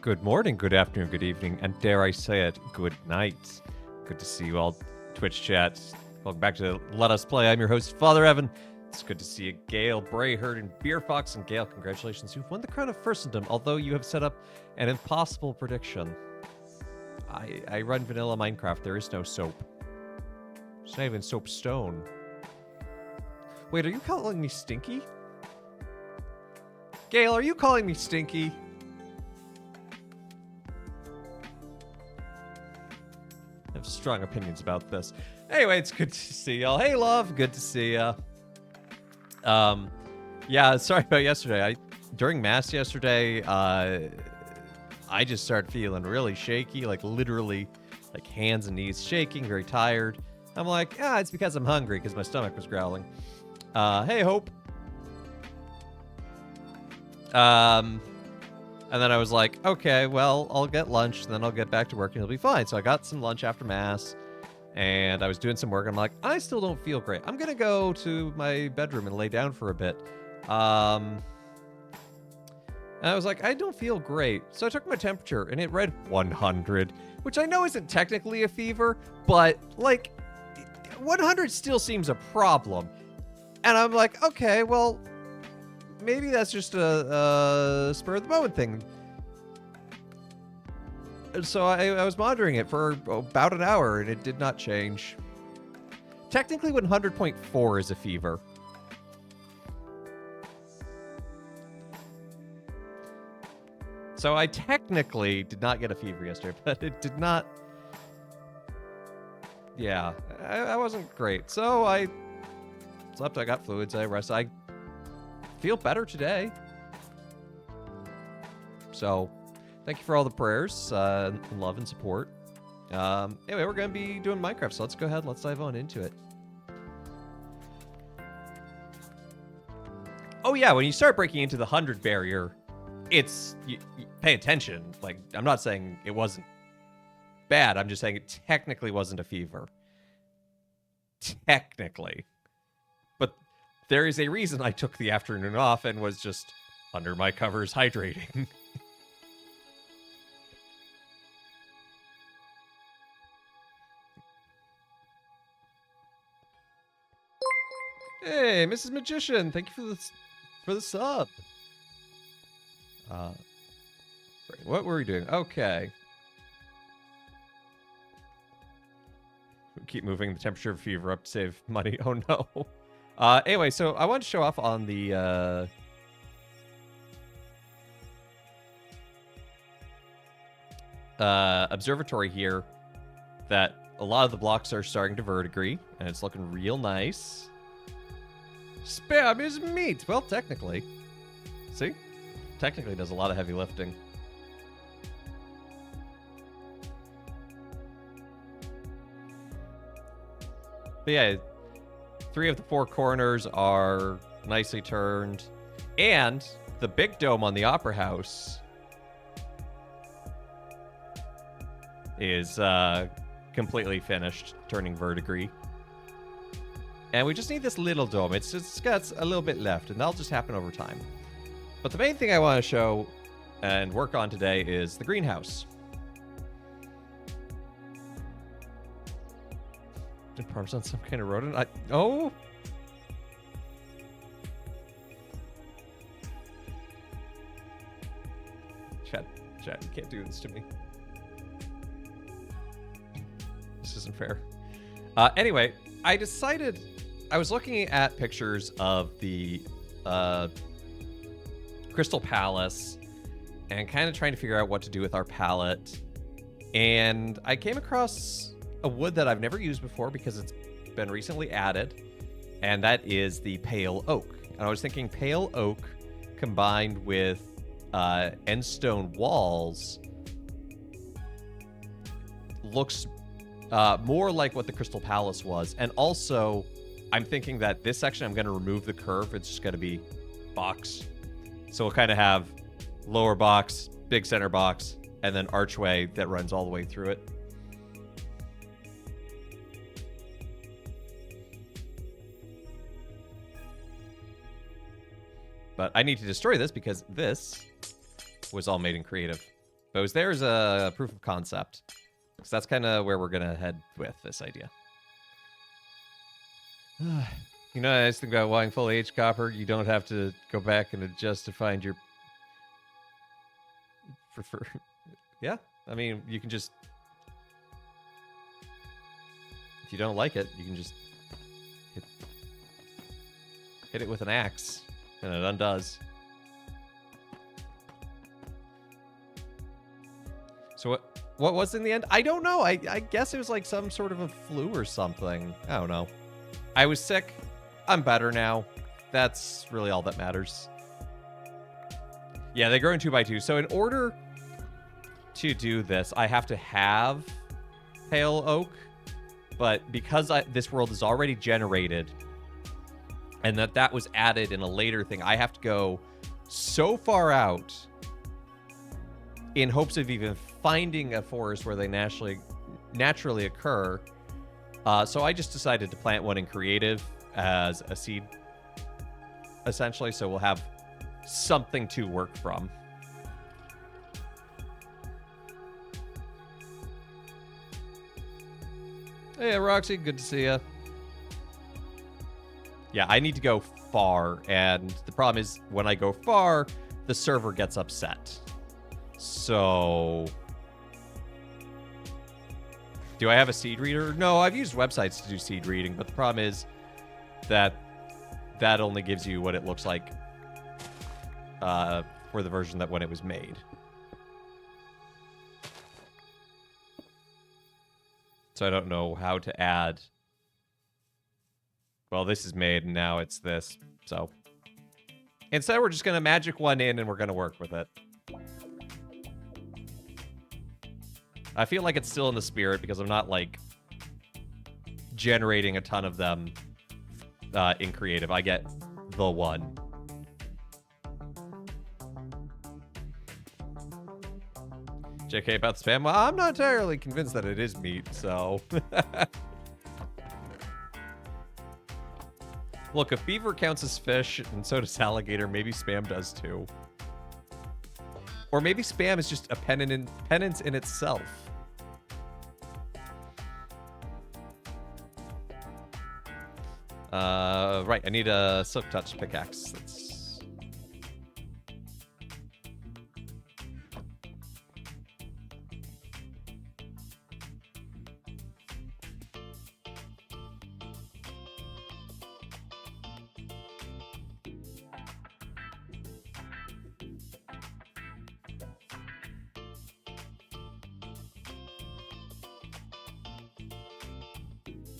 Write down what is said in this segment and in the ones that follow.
Good morning, good afternoon, good evening, and dare I say it, good night. Good to see you all, Twitch chat. Welcome back to Let Us Play. I'm your host, Father Evan. It's good to see you, Gale, Brayherd, and Beer Fox. And Gale, congratulations, you've won the crown of Furstendom, although you have set up an impossible prediction. I run vanilla Minecraft. There is no soap. It's not even soapstone. Wait, are you calling me Stinky? Gale, are you calling me Stinky? I have strong opinions about this. Anyway, it's good to see y'all. Hey, love, good to see ya. Yeah, sorry about yesterday. During mass yesterday, I just started feeling really shaky, like literally, like hands and knees shaking, very tired. I'm like, it's because I'm hungry, because my stomach was growling. Hey, Hope. And then I was like, okay, well, I'll get lunch, and then I'll get back to work, and it'll be fine. So I got some lunch after mass, and I was doing some work. And I'm like, I still don't feel great. I'm going to go to my bedroom and lay down for a bit. And I was like, I don't feel great. So I took my temperature, and it read 100, which I know isn't technically a fever, but, like, 100 still seems a problem. And I'm like, okay, well, maybe that's just a spur of the moment thing. So I was monitoring it for about an hour, and it did not change. Technically, 100.4 is a fever. So I technically did not get a fever yesterday, but it did not... Yeah, I wasn't great. So I slept, I got fluids, I rested. I feel better today. So, thank you for all the prayers, and love and support. Anyway, we're going to be doing Minecraft, so let's go ahead, let's dive on into it. Oh yeah, when you start breaking into the 100 barrier, it's... You pay attention. Like, I'm not saying it wasn't bad, I'm just saying it technically wasn't a fever. Technically. But there is a reason I took the afternoon off and was just under my covers hydrating. Hey, Mrs. Magician, thank you for the sub. What were we doing? Okay. Keep moving the temperature of fever up to save money. Oh no. Anyway, so I want to show off on the observatory here that a lot of the blocks are starting to verdigris, and it's looking real nice. Spam is meat. Well, technically. See? Technically does a lot of heavy lifting. But yeah, 3 of the 4 corners are nicely turned. And the big dome on the Opera House is completely finished, turning verdigris. And we just need this little dome. It's got a little bit left, and that'll just happen over time. But the main thing I want to show and work on today is the greenhouse. Did Parmesan some kind of rodent? Oh! Chat, you can't do this to me. This isn't fair. Anyway, I decided... I was looking at pictures of the Crystal Palace and kind of trying to figure out what to do with our palette. And I came across a wood that I've never used before because it's been recently added, and that is the pale oak. And I was thinking pale oak combined with endstone walls looks more like what the Crystal Palace was. And also, I'm thinking that this section I'm going to remove the curve. It's just going to be box. So we'll kind of have lower box, big center box, and then archway that runs all the way through it. But I need to destroy this because this was all made in creative. But it was there as a proof of concept. Because that's kind of where we're going to head with this idea. You know, the nice thing about wanting full H copper, you don't have to go back and adjust to find your... Yeah, I mean, you can just... If you don't like it, you can just hit it with an axe, and it undoes. So what was in the end? I don't know. I guess it was like some sort of a flu or something. I don't know. I was sick. I'm better now. That's really all that matters. Yeah, they grow in 2x2. So in order to do this, I have to have pale oak. But because this world is already generated, and that was added in a later thing, I have to go so far out in hopes of even finding a forest where they naturally occur. So I just decided to plant one in creative as a seed, essentially, so we'll have something to work from. Hey, Roxy, good to see you. Yeah, I need to go far, and the problem is when I go far, the server gets upset. So... do I have a seed reader? No, I've used websites to do seed reading, but the problem is that that only gives you what it looks like for the version that when it was made. So I don't know how to add... well, this is made, and now it's this, so... instead, we're just going to magic one in, and we're going to work with it. I feel like it's still in the spirit, because I'm not, like, generating a ton of them in creative. I get the one. JK about the spam? Well, I'm not entirely convinced that it is meat, so... Look, if beaver counts as fish, and so does alligator, maybe spam does too. Or maybe spam is just a penance in itself. Right, I need a Silk Touch pickaxe.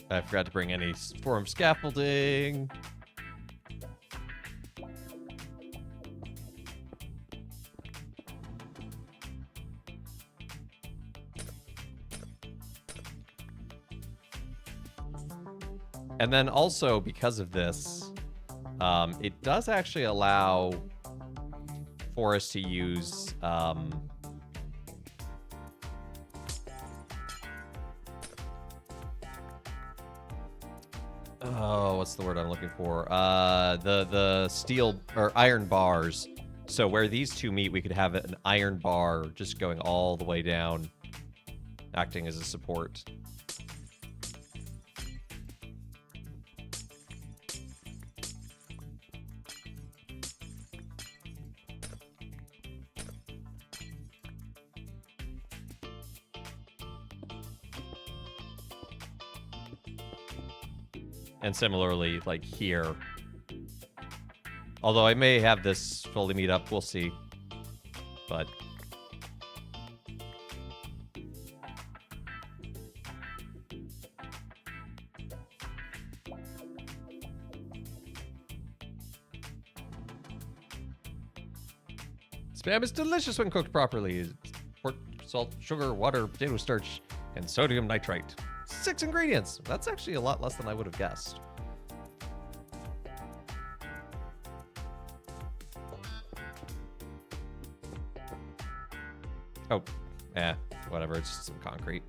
I forgot to bring any forum scaffolding. And then also, because of this, it does actually allow for us to use... oh, what's the word I'm looking for? The steel or iron bars. So where these two meet, we could have an iron bar just going all the way down, acting as a support. And similarly, like here. Although I may have this fully meet up, we'll see. But... spam is delicious when cooked properly. It's pork, salt, sugar, water, potato starch, and sodium nitrite. 6 ingredients. That's actually a lot less than I would have guessed. Oh, whatever. It's just some concrete.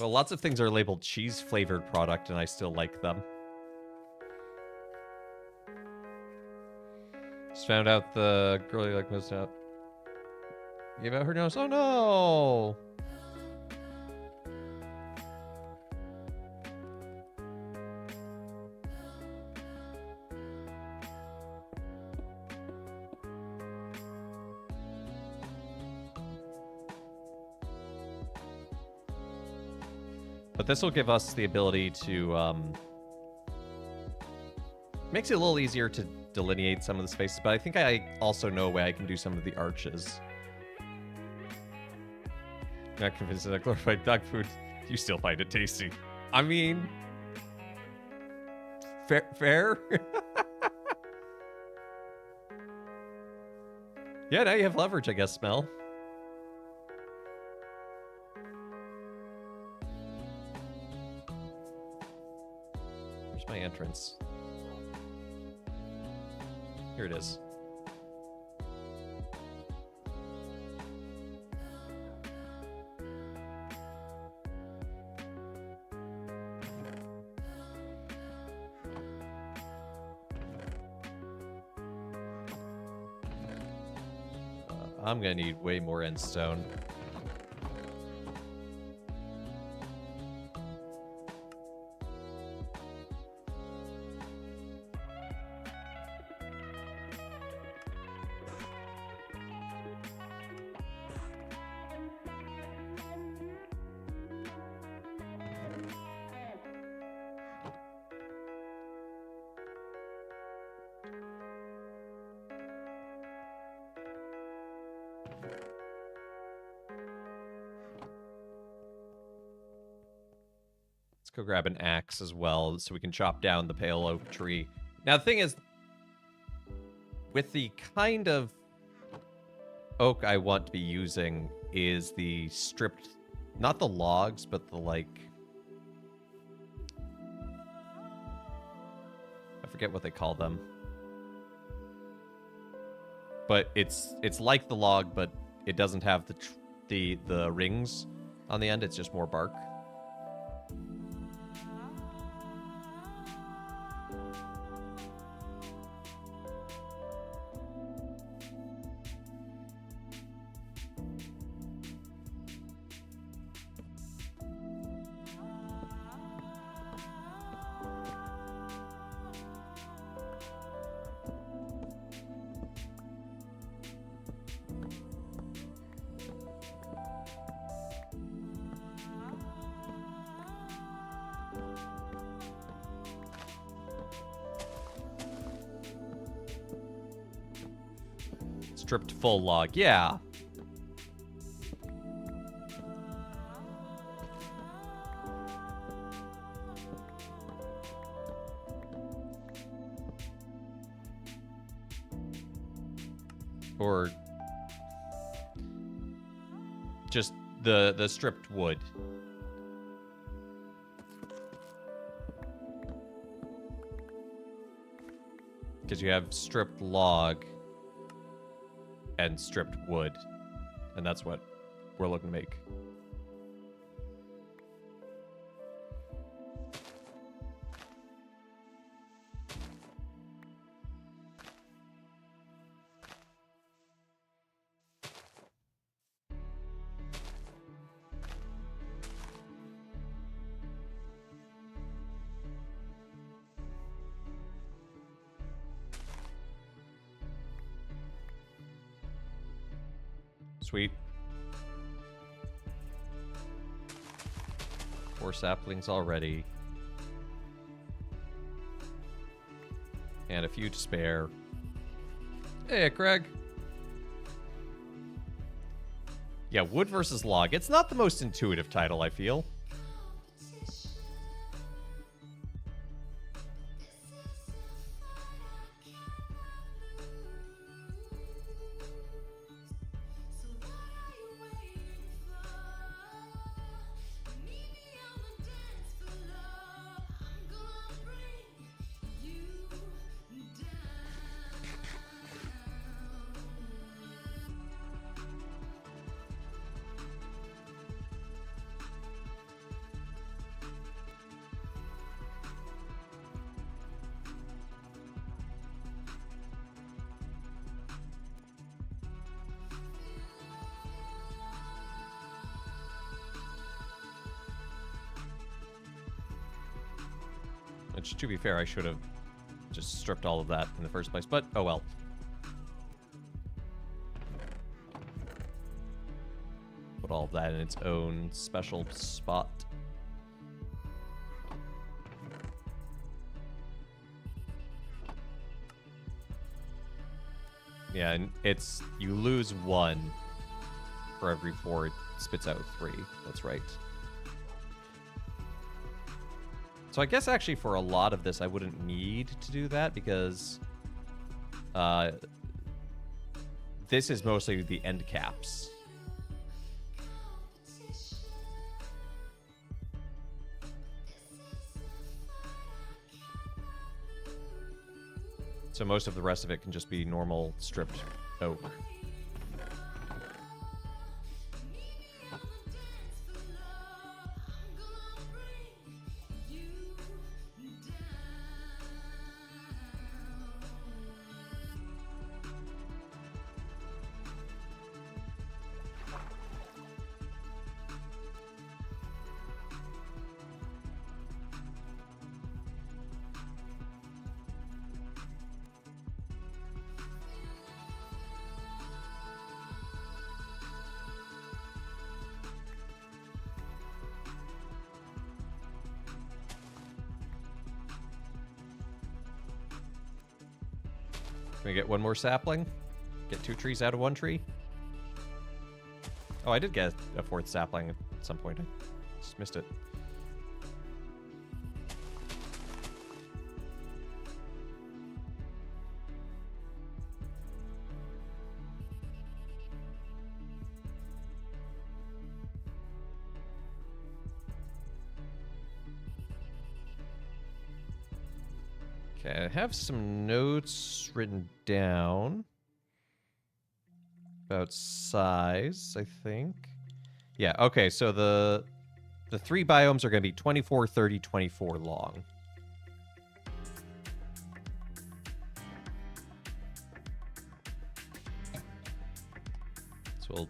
Well, lots of things are labeled cheese-flavored product, and I still like them. Just found out the girl you like most out. Gave out her nose. Oh no! But this will give us the ability to, makes it a little easier to delineate some of the spaces, but I think I also know a way I can do some of the arches. Not convinced that glorified dog food, you still find it tasty. I mean, fair? Yeah, now you have leverage, I guess, Smell. Where's my entrance? Here it is. I'm gonna need way more end stone. Go grab an axe as well so we can chop down the pale oak tree. Now, the thing is, with the kind of oak I want to be using is the stripped, not the logs, but the, like, I forget what they call them. But it's like the log, but it doesn't have the rings on the end. It's just more bark. Stripped full log, yeah. Or just the stripped wood. Because you have stripped log and stripped wood, and that's what we're looking to make. Sweet. 4 saplings already. And a few to spare. Hey, Craig. Yeah, wood versus log. It's not the most intuitive title, I feel. Which, to be fair, I should have just stripped all of that in the first place, but oh well. Put all of that in its own special spot. Yeah, and it's, you lose 1 for every 4 it spits out 3. That's right. So I guess actually for a lot of this I wouldn't need to do that because this is mostly the end caps. So most of the rest of it can just be normal stripped oak. Can we get 1 more sapling? Get 2 trees out of 1 tree? Oh, I did get a 4th sapling at some point. I just missed it. Okay, I have some notes written down about size, I think. Yeah, okay, so the 3 biomes are going to be 24, 30, 24 long. So we'll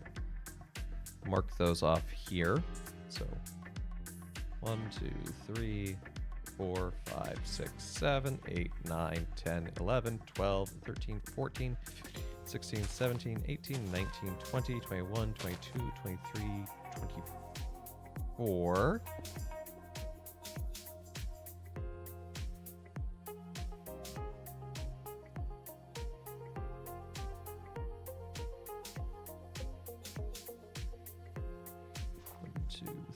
mark those off here. So 1, 2, 3, 4, 5, 6, 7, 8, 9, 10, 11, 12, 13, 14, 16, 17, 18, 19, 20, 21, 22, 23, 24.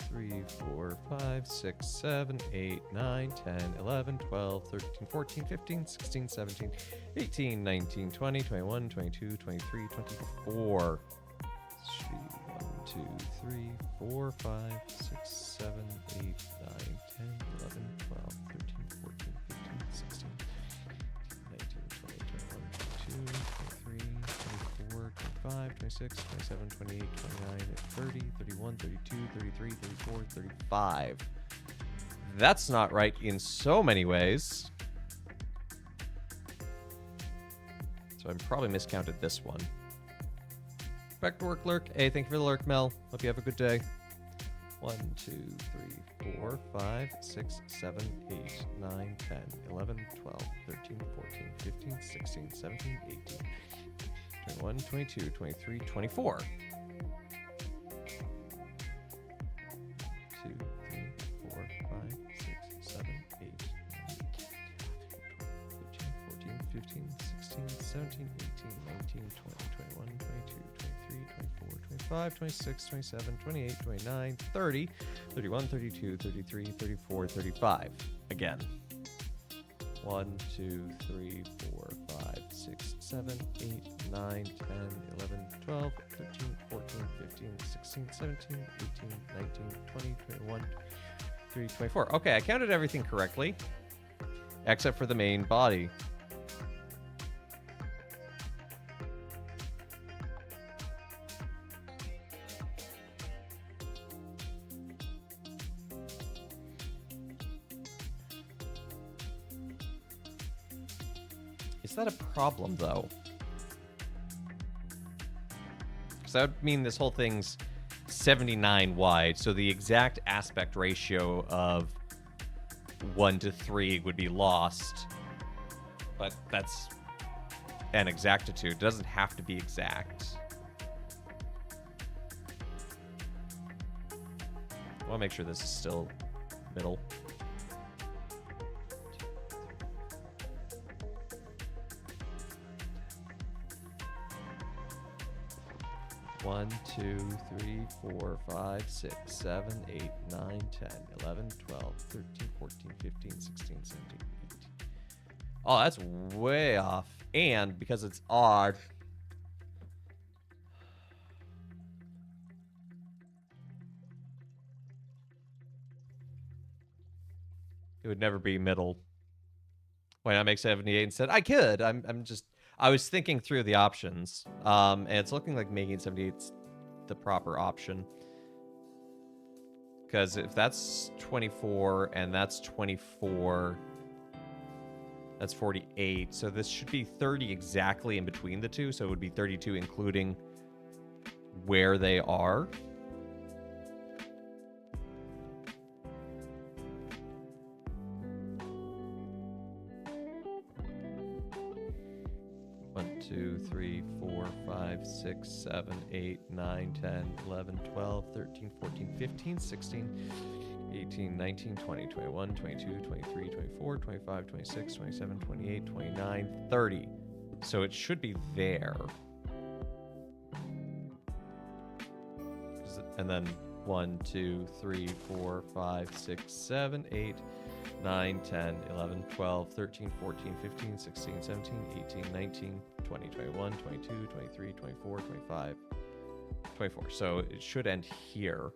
Three, 4, 5, 6, 7, 8, 9, 10, 11, 12, 13, 14, 15, 16, 17, 18, 19, 20, 21, 22, 23, 24. Should be 1, 2, 3, 4, 5, 6, 7, 8, 9, 10, 11, 12, 13, 14, 15, 16, 19, 20, 21, 22, 23, 24, 25, 26, 27, 28, 29, 30, 31, 32, 33, 34, 35. That's not right in so many ways. So I probably miscounted this one. Back to work, Lurk. Hey, thank you for the lurk, Mel. Hope you have a good day. 1, 2, 3, 4, 5, 6, 7, 8, 9, 10, 11, 12, 13, 14, 15, 16, 17, 18, 21, 22, 23, 24. 2, 3, 4, 5, 6, 7, 8, 9, 13, 14, 15, 16, 17, 18, 19, 20, 21, 22, 23, 24, 25, 26, 27, 28, 29, 30, 31, 32, 33, 34, 35. Again. 1, 2, 3, 4, 5, 6, 7, 8, 9, 10, 11, 12, 13, 14, 15, 16, 17, 18, 19, 20, 21, 23, 24. Okay, I counted everything correctly, except for the main body. Is that a problem, though? Because that would mean this whole thing's 79 wide, so the exact aspect ratio of 1 to 3 would be lost. But that's an exactitude. It doesn't have to be exact. I want to make sure this is still middle. One, 2, 3, 4, 5, 6, 7, 8, 9, 10, 11, 12, 13, 14, 15, 16, 17, 18. Oh, that's way off. And because it's odd, it would never be middle. Why not make 78 instead? I could. I was thinking through the options. And it's looking like making 78's the proper option. Because if that's 24 and that's 24, that's 48. So this should be 30 exactly in between the two. So it would be 32 including where they are. One, 2, 3, 4, 5, 6, 7, 8, 9, 10, 11, 12, 13, 14, 15, 16, 18, 19, 20, 21, 22, 23, 24, 25, 26, 27, 28, 29, 30. So it should be there. And then 1, 2, 3, 4, 5, 6, 7, 8, 9, 10, 11, 12, 13, 14, 15, 16, 17, 18, 19, 20, 21, 22, 23, 24, 25, 24. So it should end here.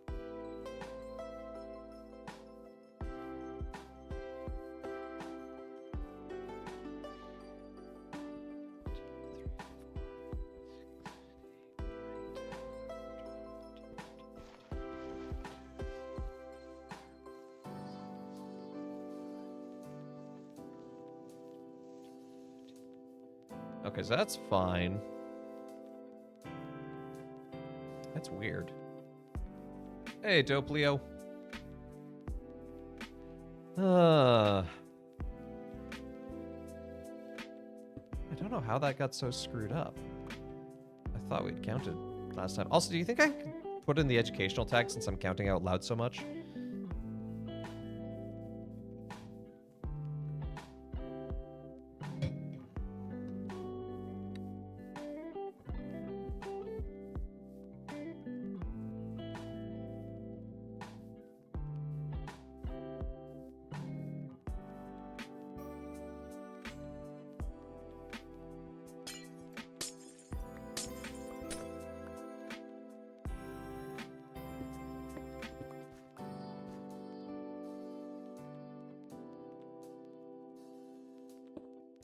Okay, so that's fine. That's weird. Hey, Dope Leo. I don't know how that got so screwed up. I thought we'd counted last time. Also, do you think I could put in the educational tag since I'm counting out loud so much?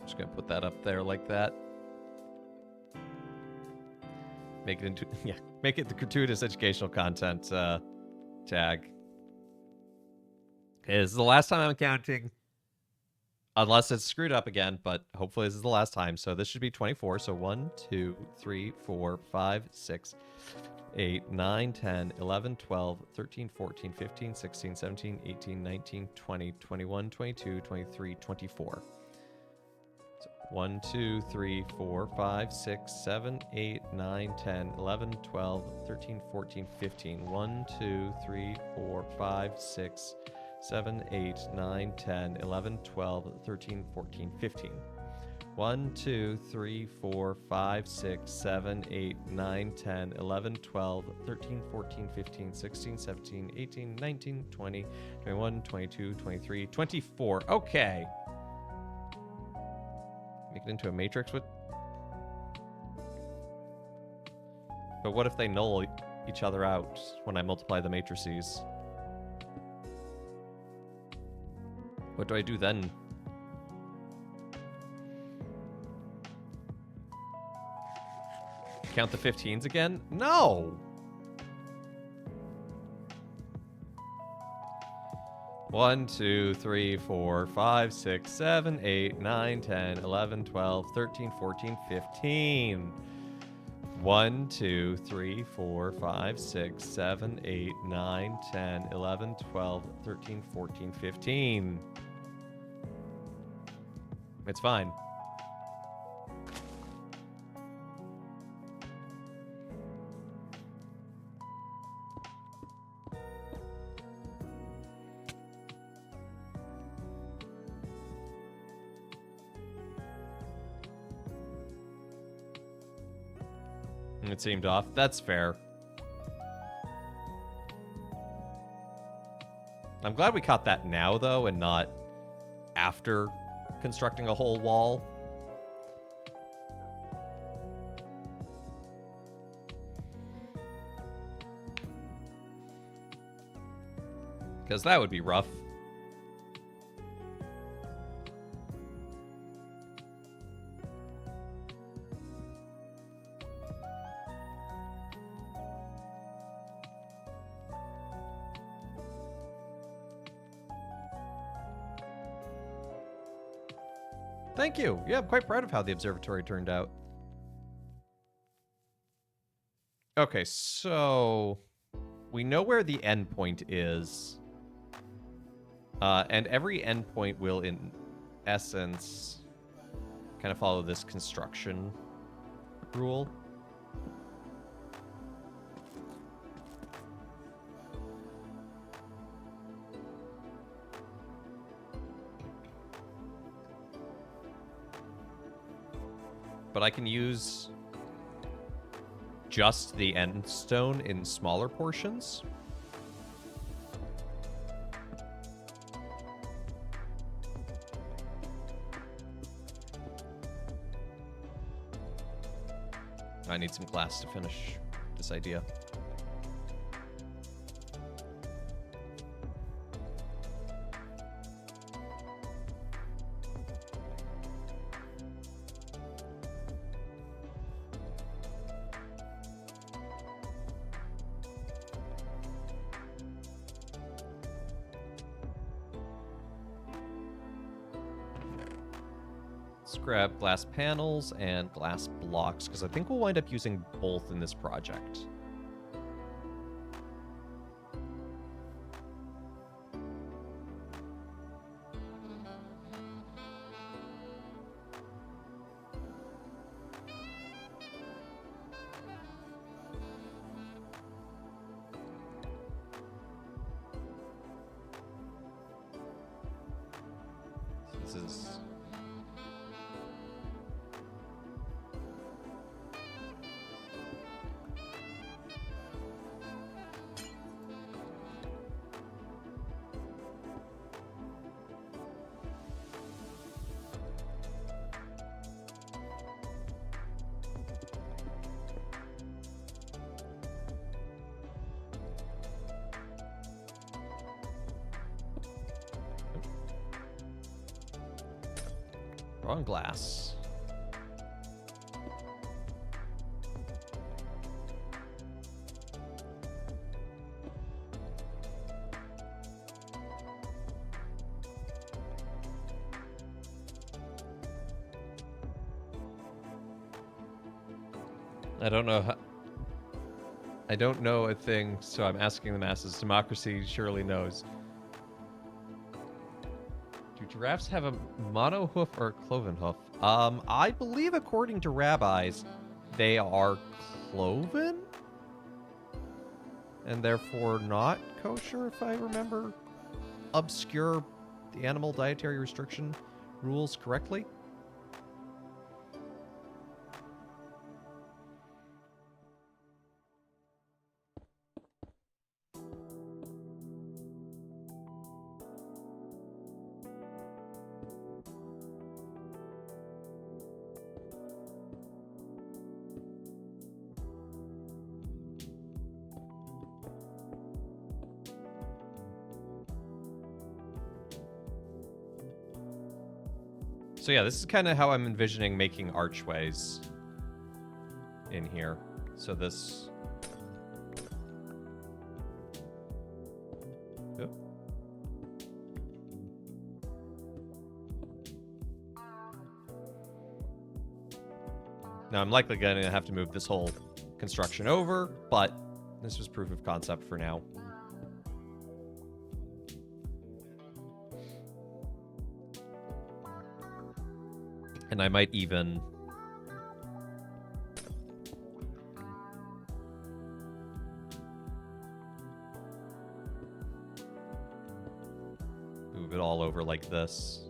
Just gonna put that up there like that. Make it into make it the gratuitous educational content tag. Okay, this is the last time I'm counting. Unless it's screwed up again, but hopefully this is the last time. So this should be 24. So 1, 2, 3, 4, 5, 6, 8, 9, 10, 11, 12, 13, 14, 15, 16, 17, 18, 19, 20, 21, 22, 23, 24. 1, 2, 3, 4, 5, 6, 7, 8, 9, 10, 11, 12, 13, 14, 15. 1, 2, 3, 4, 5, 6, 7, 8, 9, 10, 11, 12, 13, 14, 15. 1, 2, 3, 4, 5, 6, 7, 8, 9, 10, 11, 12, 13, 14, 15, 16, 17, 18, 19, 20, 21, 22, 23, 24. Okay. Make it into a matrix with... But what if they null each other out when I multiply the matrices? What do I do then? Count the 15s again? No! 1, 2, 3, 4, 5, 6, 7, 8, 9, 10, 11, 12, 13, 14, 15. 1, 2, 3, 4, 5, 6, 7, 8, 9, 10, 11, 12, 13, 14, 15. It's fine. It seemed off. That's fair. I'm glad we caught that now, though, and not after constructing a whole wall. Because that would be rough. Thank you. Yeah, I'm quite proud of how the observatory turned out. Okay, so we know where the endpoint is. And every endpoint will, in essence, kind of follow this construction rule. But I can use just the end stone in smaller portions. I need some glass to finish this idea. Let's grab glass panels and glass blocks, because I think we'll wind up using both in this project. This is... Wrong glass. I don't know how... I don't know a thing, so I'm asking the masses. Democracy surely knows. Do giraffes have a mono hoof or a cloven hoof? I believe according to rabbis, they are cloven? And therefore not kosher, if I remember obscure animal dietary restriction rules correctly. So yeah, this is kind of how I'm envisioning making archways in here. So this... Oop. Now I'm likely going to have to move this whole construction over, but this was proof of concept for now. And I might even... move it all over like this.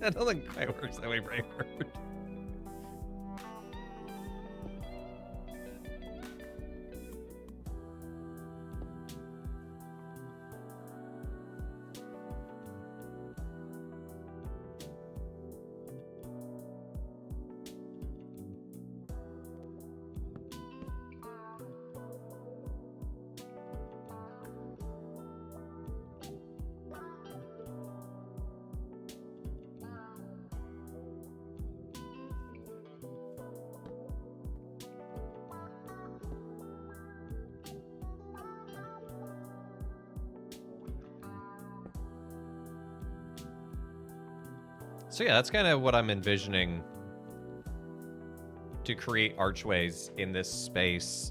That doesn't quite work that way, Braveheart. So yeah, that's kind of what I'm envisioning to create archways in this space.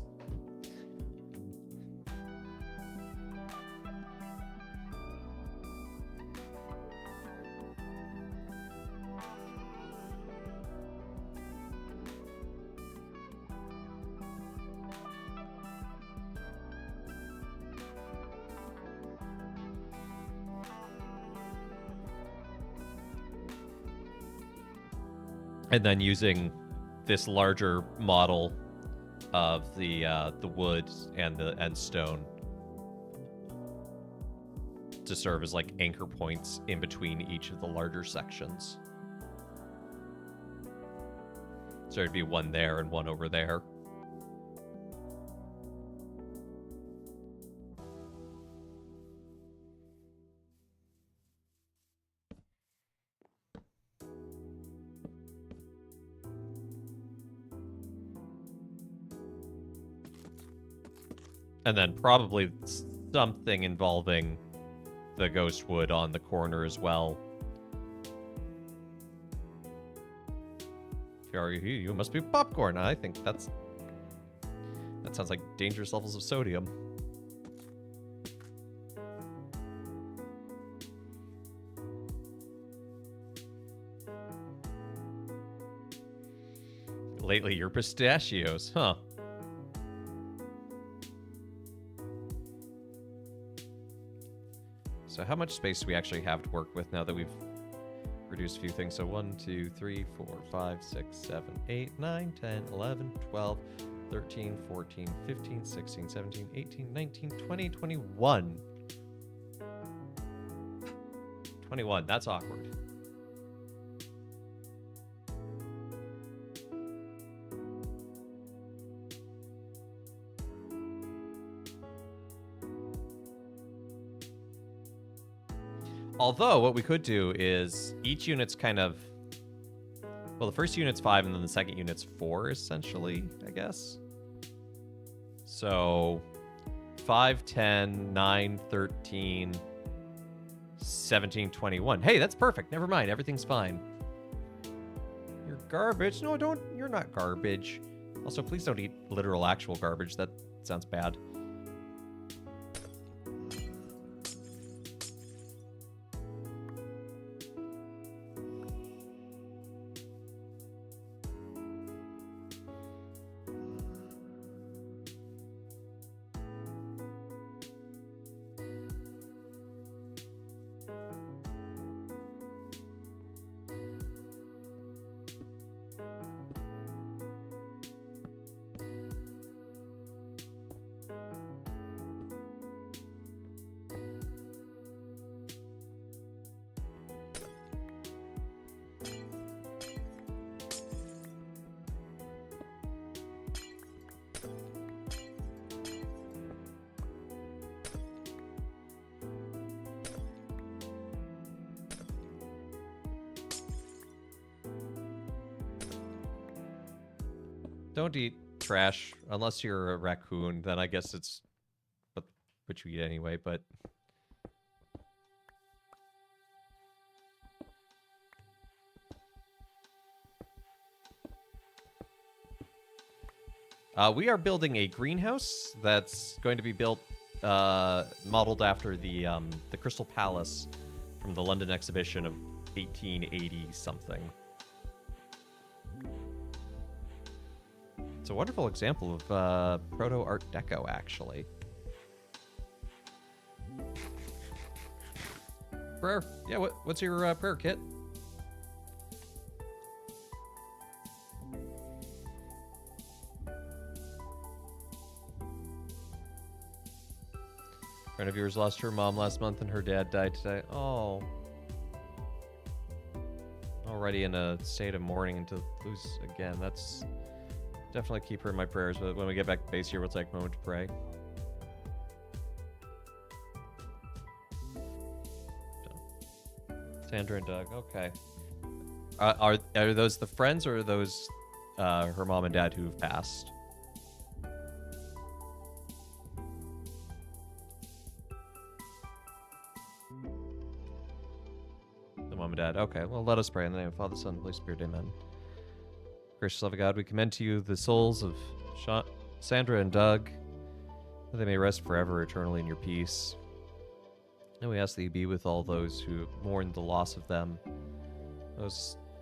And then using this larger model of the wood and stone to serve as like anchor points in between each of the larger sections. So there'd be one there and one over there. And then probably something involving the ghost wood on the corner as well. You must be popcorn. I think that sounds like dangerous levels of sodium. Lately, you're pistachios, huh? So how much space do we actually have to work with now that we've reduced a few things? So 1, 2, 3, 4, 5, 6, 7, 8, 9, 10, 11, 12, 13, 14, 15, 16, 17, 18, 19, 20, 21. 21, that's awkward. Although, what we could do is each unit's kind of... Well, the first unit's 5, and then the second unit's 4, essentially, I guess. So, 5, 10, 9, 13, 17, 21. Hey, that's perfect. Never mind. Everything's fine. You're garbage. No, don't. You're not garbage. Also, please don't eat literal actual garbage. That sounds bad. Don't eat trash unless you're a raccoon. Then I guess it's what you eat anyway. But We are building a greenhouse that's going to be built, modeled after the Crystal Palace from the London exhibition of 1880 something. It's a wonderful example of proto Art Deco, actually. Prayer. Yeah, what's your prayer kit? A friend of yours lost her mom last month and her dad died today. Oh. Already in a state of mourning and to lose again. That's... Definitely keep her in my prayers, but when we get back to base here, we'll take a moment to pray. Sandra and Doug, okay. Are those the friends, or are those her mom and dad who've passed? The mom and dad, okay. Well, let us pray in the name of Father, Son, and Holy Spirit, amen. Gracious loving God, we commend to you the souls of Sandra and Doug, that they may rest forever eternally in your peace. And we ask that you be with all those who mourn the loss of them,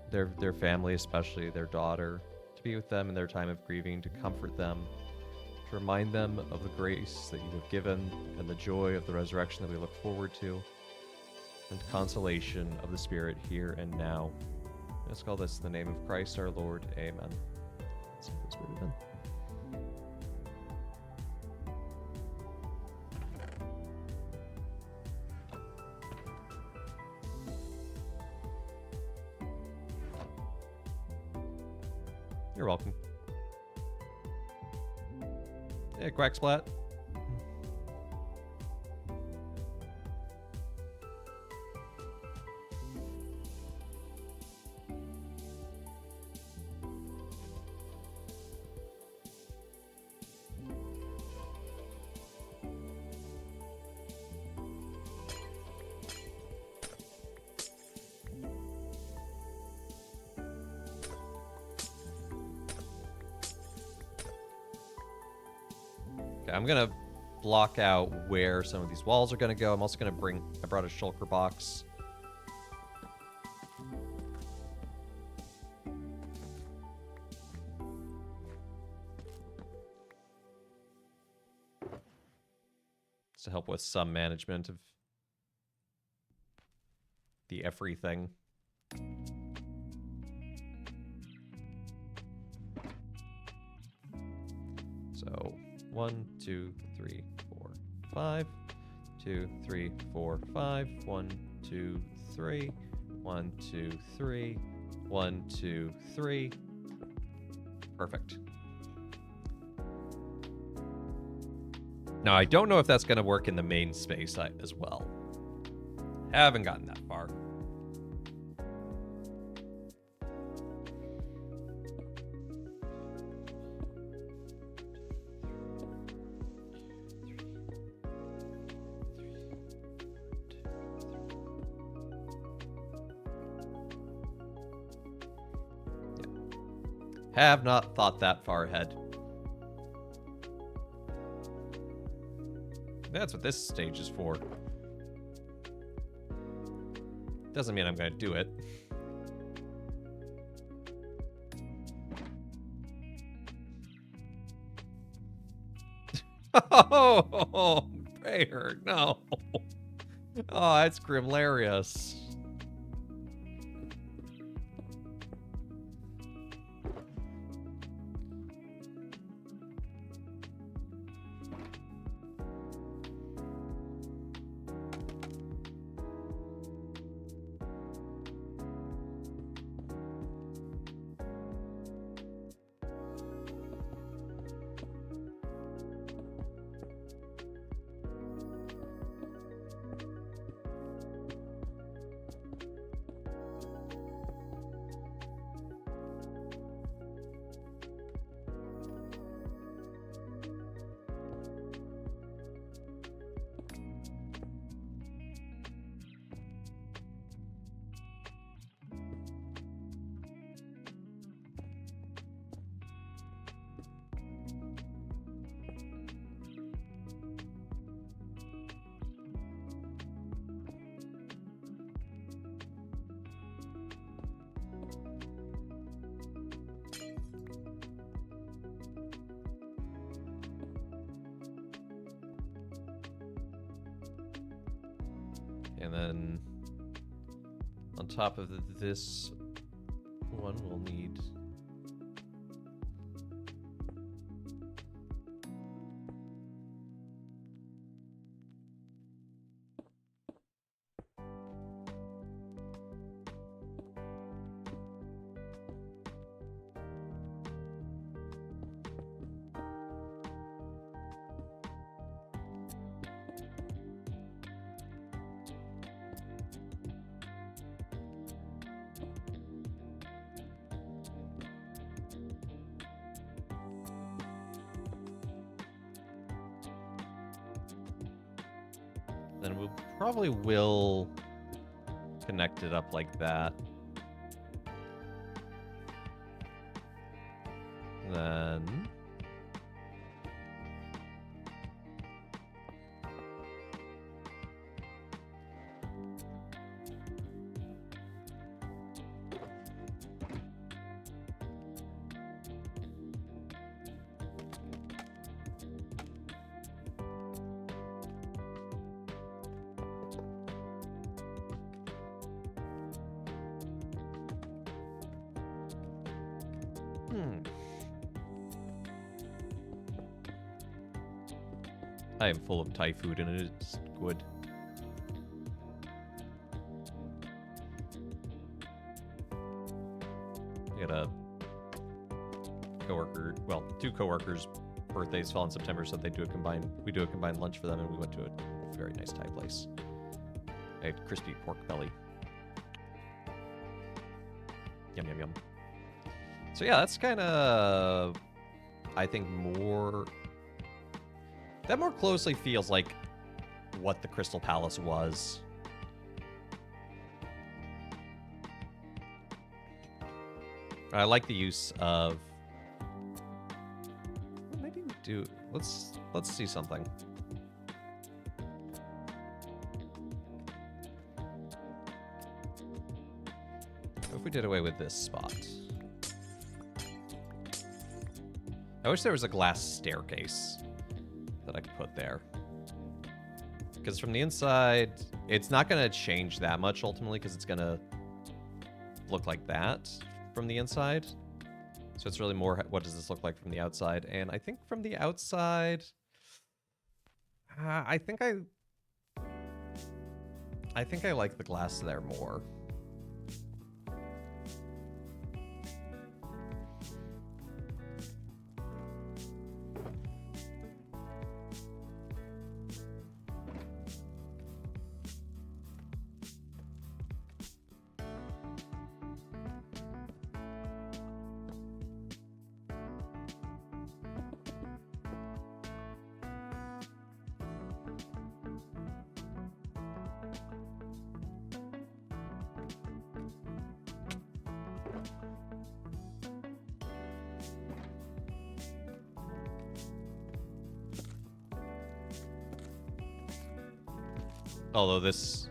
their family, especially their daughter, to be with them in their time of grieving, to comfort them, to remind them of the grace that you have given and the joy of the resurrection that we look forward to, and consolation of the Spirit here and now. Let's call this in the name of Christ our Lord. Amen. Amen. You're welcome. Hey, Quacksplat. I'm gonna block out where some of these walls are gonna go. I'm also gonna I brought a shulker box. To help with some management of the everything. So 1, 2, 3, 4, 5. 2, 3, 4, 5. 1, 2, 3. 1, 2, 3. 1, 2, 3. Perfect. Now, I don't know if that's going to work in the main space as well. Haven't gotten that far. Have not thought that far ahead. That's what this stage is for. Doesn't mean I'm going to do it. Oh, prayer, no. Oh, that's grimlarious. And then on top of this one, we'll need... Then we probably will connect it up like that. Then... I am full of Thai food and it is good. I got a coworker, well, 2 coworkers' birthdays fell in September, so we do a combined lunch for them, and we went to a very nice Thai place. I had crispy pork belly. Yum, yum, yum. So yeah, that's kind of, I think, more... That more closely feels like what the Crystal Palace was. I like the use of... Maybe we do... Let's see something. What if we did away with this spot? I wish there was a glass staircase that I could put there. Because from the inside, it's not going to change that much ultimately, because it's going to look like that from the inside. So it's really more, what does this look like from the outside? And I think from the outside, I think I like the glass there more. Although this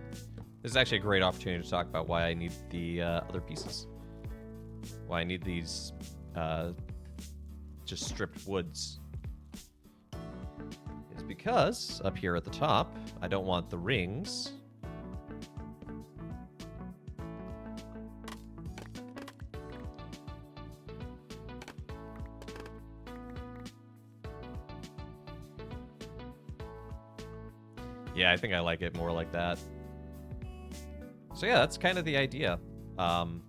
is actually a great opportunity to talk about why I need the other pieces. Why I need these just stripped woods. Is because up here at the top, I don't want the rings. Yeah, I think I like it more like that. So yeah, that's kind of the idea. And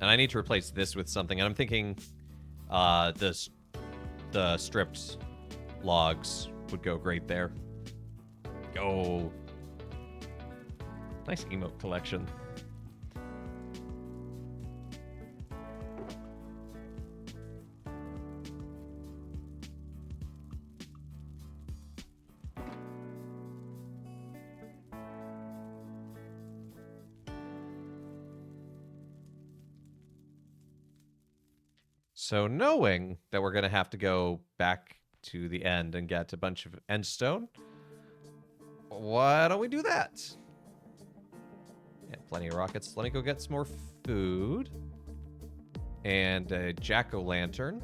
I need to replace this with something. And I'm thinking the stripped logs would go great there. Go. Nice emote collection. So knowing that we're going to have to go back to the end and get a bunch of end stone, why don't we do that? Yeah, plenty of rockets. Let me go get some more food. And a jack-o'-lantern.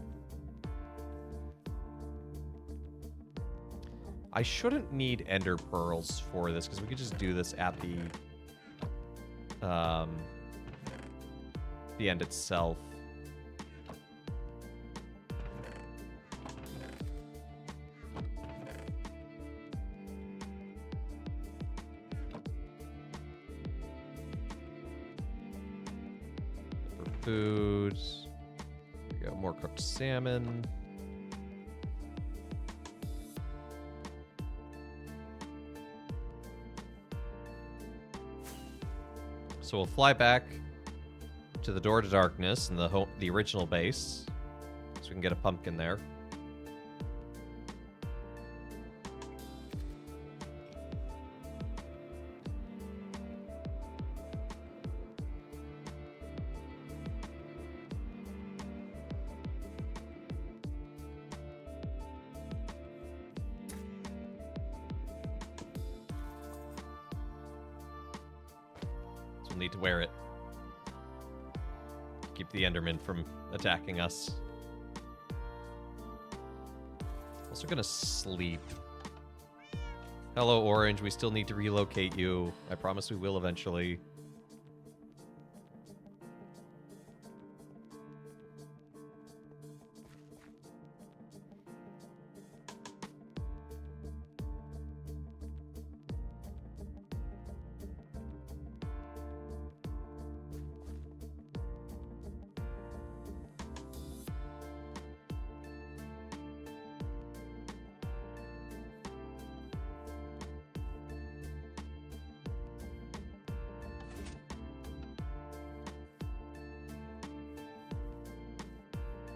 I shouldn't need ender pearls for this, because we could just do this at the end itself. For food, we got more cooked salmon. So we'll fly back to the Door to Darkness and the original base, so we can get a pumpkin there. So we'll need to wear it. Keep the Enderman from attacking us. Also gonna sleep. Hello, Orange. We still need to relocate you. I promise we will eventually.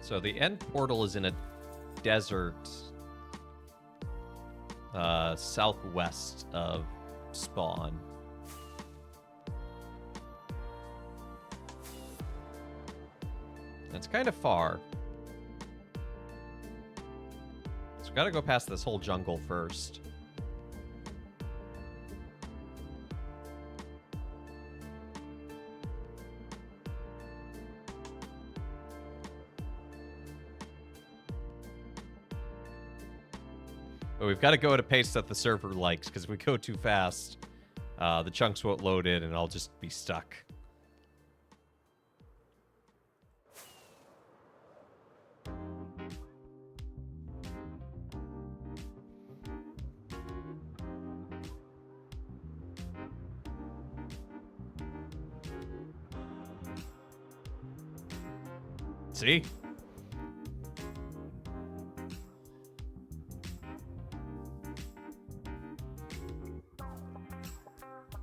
So the end portal is in a desert southwest of spawn. It's kind of far. So we gotta go past this whole jungle first. But we've got to go at a pace that the server likes, because if we go too fast, the chunks won't load in and I'll just be stuck. See?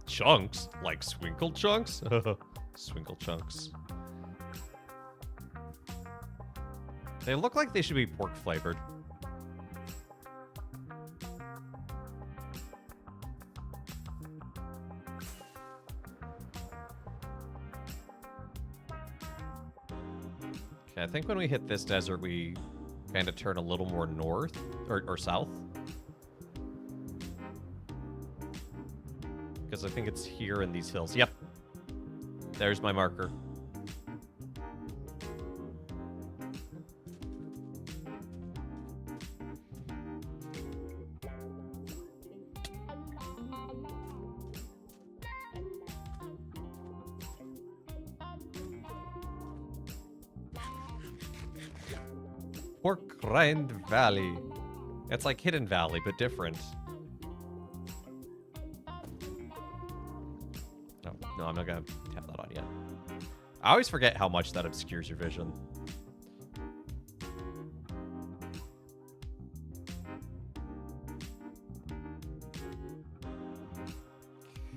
Chunks? Like Swinkle Chunks? Swinkle Chunks. They look like they should be pork flavored. Okay, I think when we hit this desert, we kind of turn a little more north, or south. Because I think it's here in these hills. Yep. There's my marker. Pork Rind Valley. It's like Hidden Valley, but different. No, I'm not gonna have that on yet. I always forget how much that obscures your vision.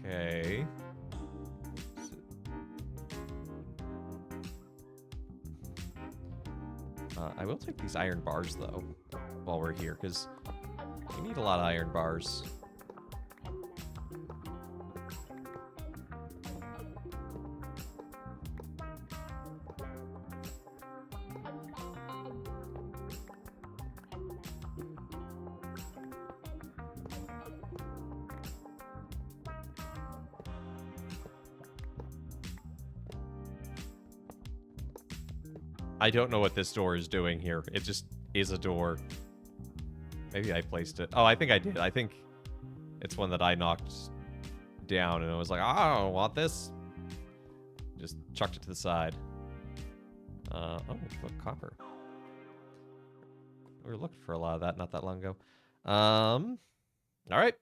Okay. I will take these iron bars, though, while we're here, because we need a lot of iron bars. I don't know what this door is doing here. It just is a door. Maybe I placed it. Oh, I think I did. I think it's one that I knocked down and I was like, I don't want this. Just chucked it to the side. Oh, look, copper. We were looking for a lot of that not that long ago. All right.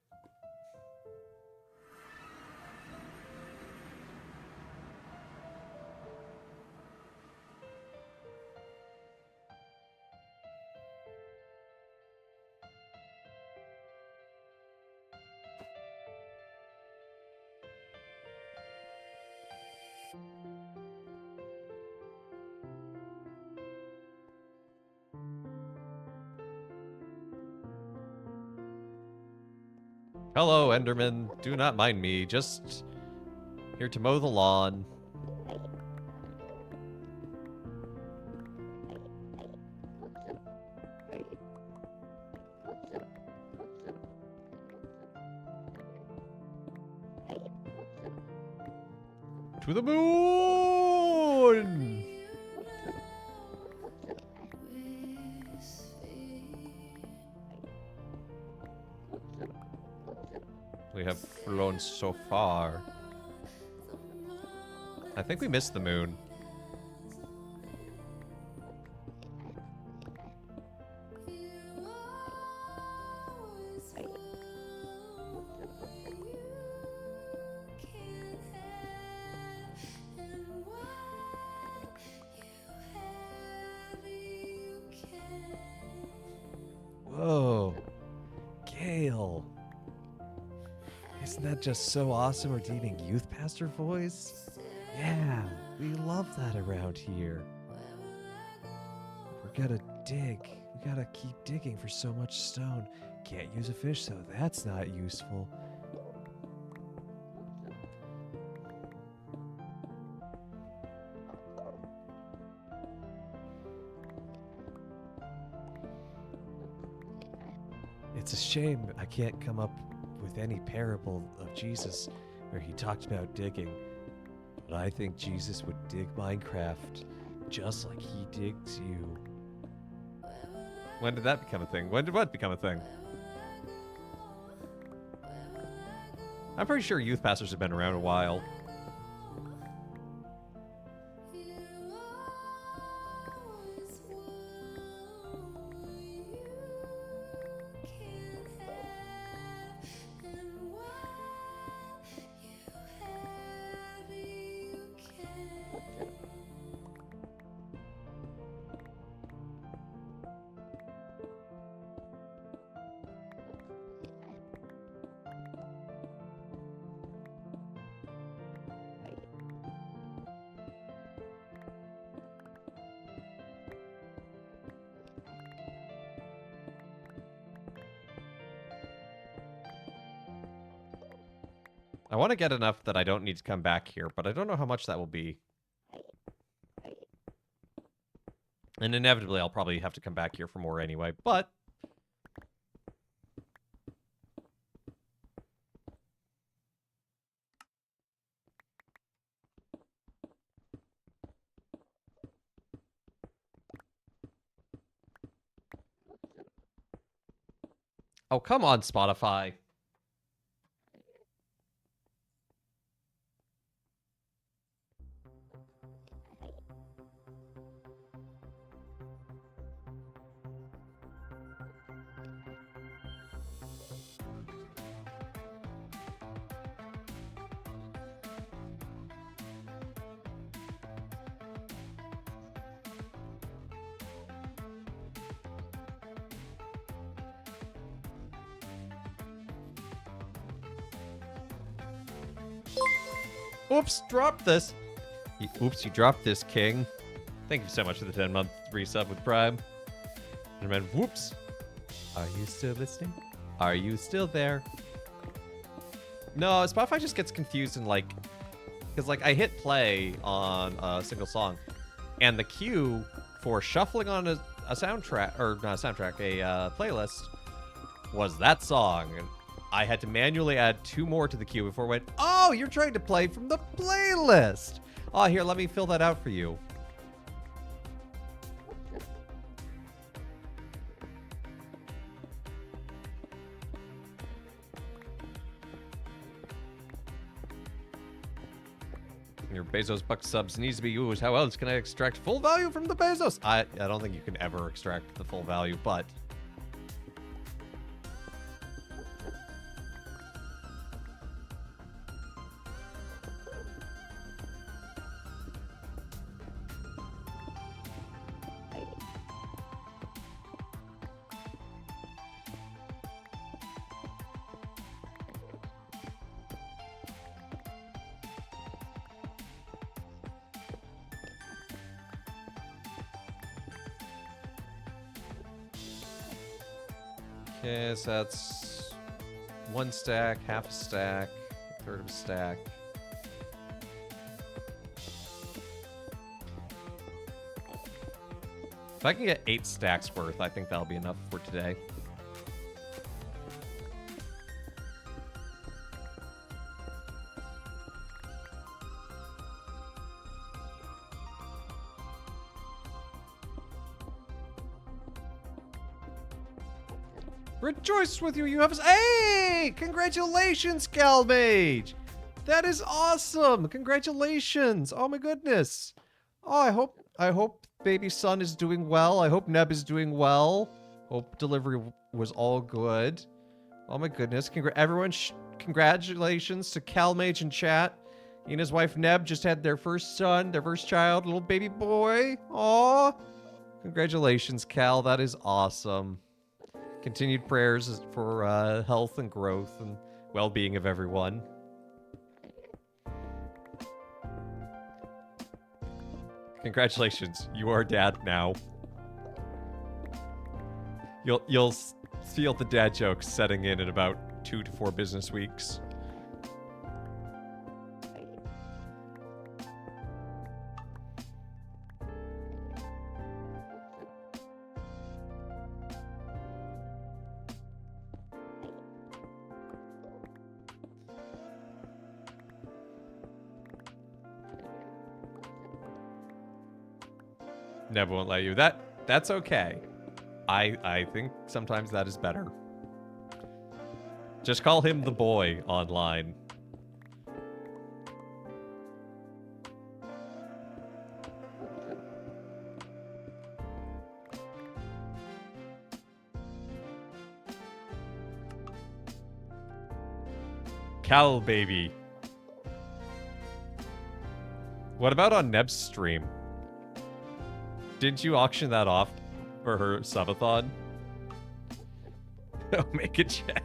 Hello, Enderman. Do not mind me. Just here to mow the lawn. To the moon! We have flown so far. I think we missed the moon. Whoa. Gale. Isn't that just so awesome, redeeming youth pastor voice? Yeah, we love that around here. We're gonna dig. We gotta keep digging for so much stone. Can't use a fish, so that's not useful. It's a shame I can't come up with any parable of Jesus where he talked about digging. But I think Jesus would dig Minecraft just like he digs you. When did that become a thing? When did what become a thing? I'm pretty sure youth pastors have been around a while. I want to get enough that I don't need to come back here, but I don't know how much that will be. And inevitably, I'll probably have to come back here for more anyway, but... Oh, come on, Spotify. Oops, dropped this. Oops, you dropped this, King. Thank you so much for the 10-month resub with Prime. And then, whoops. Are you still listening? Are you still there? No, Spotify just gets confused and like... Because like I hit play on a single song, and the cue for shuffling on a soundtrack, or not a soundtrack, a playlist, was that song. And I had to manually add 2 more to the queue before it went, oh, you're trying to play from the playlist. Oh, here, let me fill that out for you. Your Bezos buck subs needs to be used. How else can I extract full value from the Bezos? I don't think you can ever extract the full value, but... Okay, so that's 1 stack, half a stack, a third of a stack. If I can get 8 stacks worth, I think that'll be enough for today. Rejoice with you, you have... Hey! Congratulations, Calmage! That is awesome! Congratulations! Oh my goodness! Oh, I hope baby son is doing well. I hope Neb is doing well. Hope delivery was all good. Oh my goodness. Everyone, congratulations to Calmage in chat. He and his wife Neb just had their first son, their first child, little baby boy. Aw! Congratulations, Cal. That is awesome. Continued prayers for health and growth and well-being of everyone. Congratulations, you are dad now. You'll feel the dad jokes setting in about 2 to 4 business weeks. Never won't let you. That's okay. I think sometimes that is better. Just call him the boy online. Cal baby. What about on Neb's stream? Didn't you auction that off for her subathon? Oh, make a chat.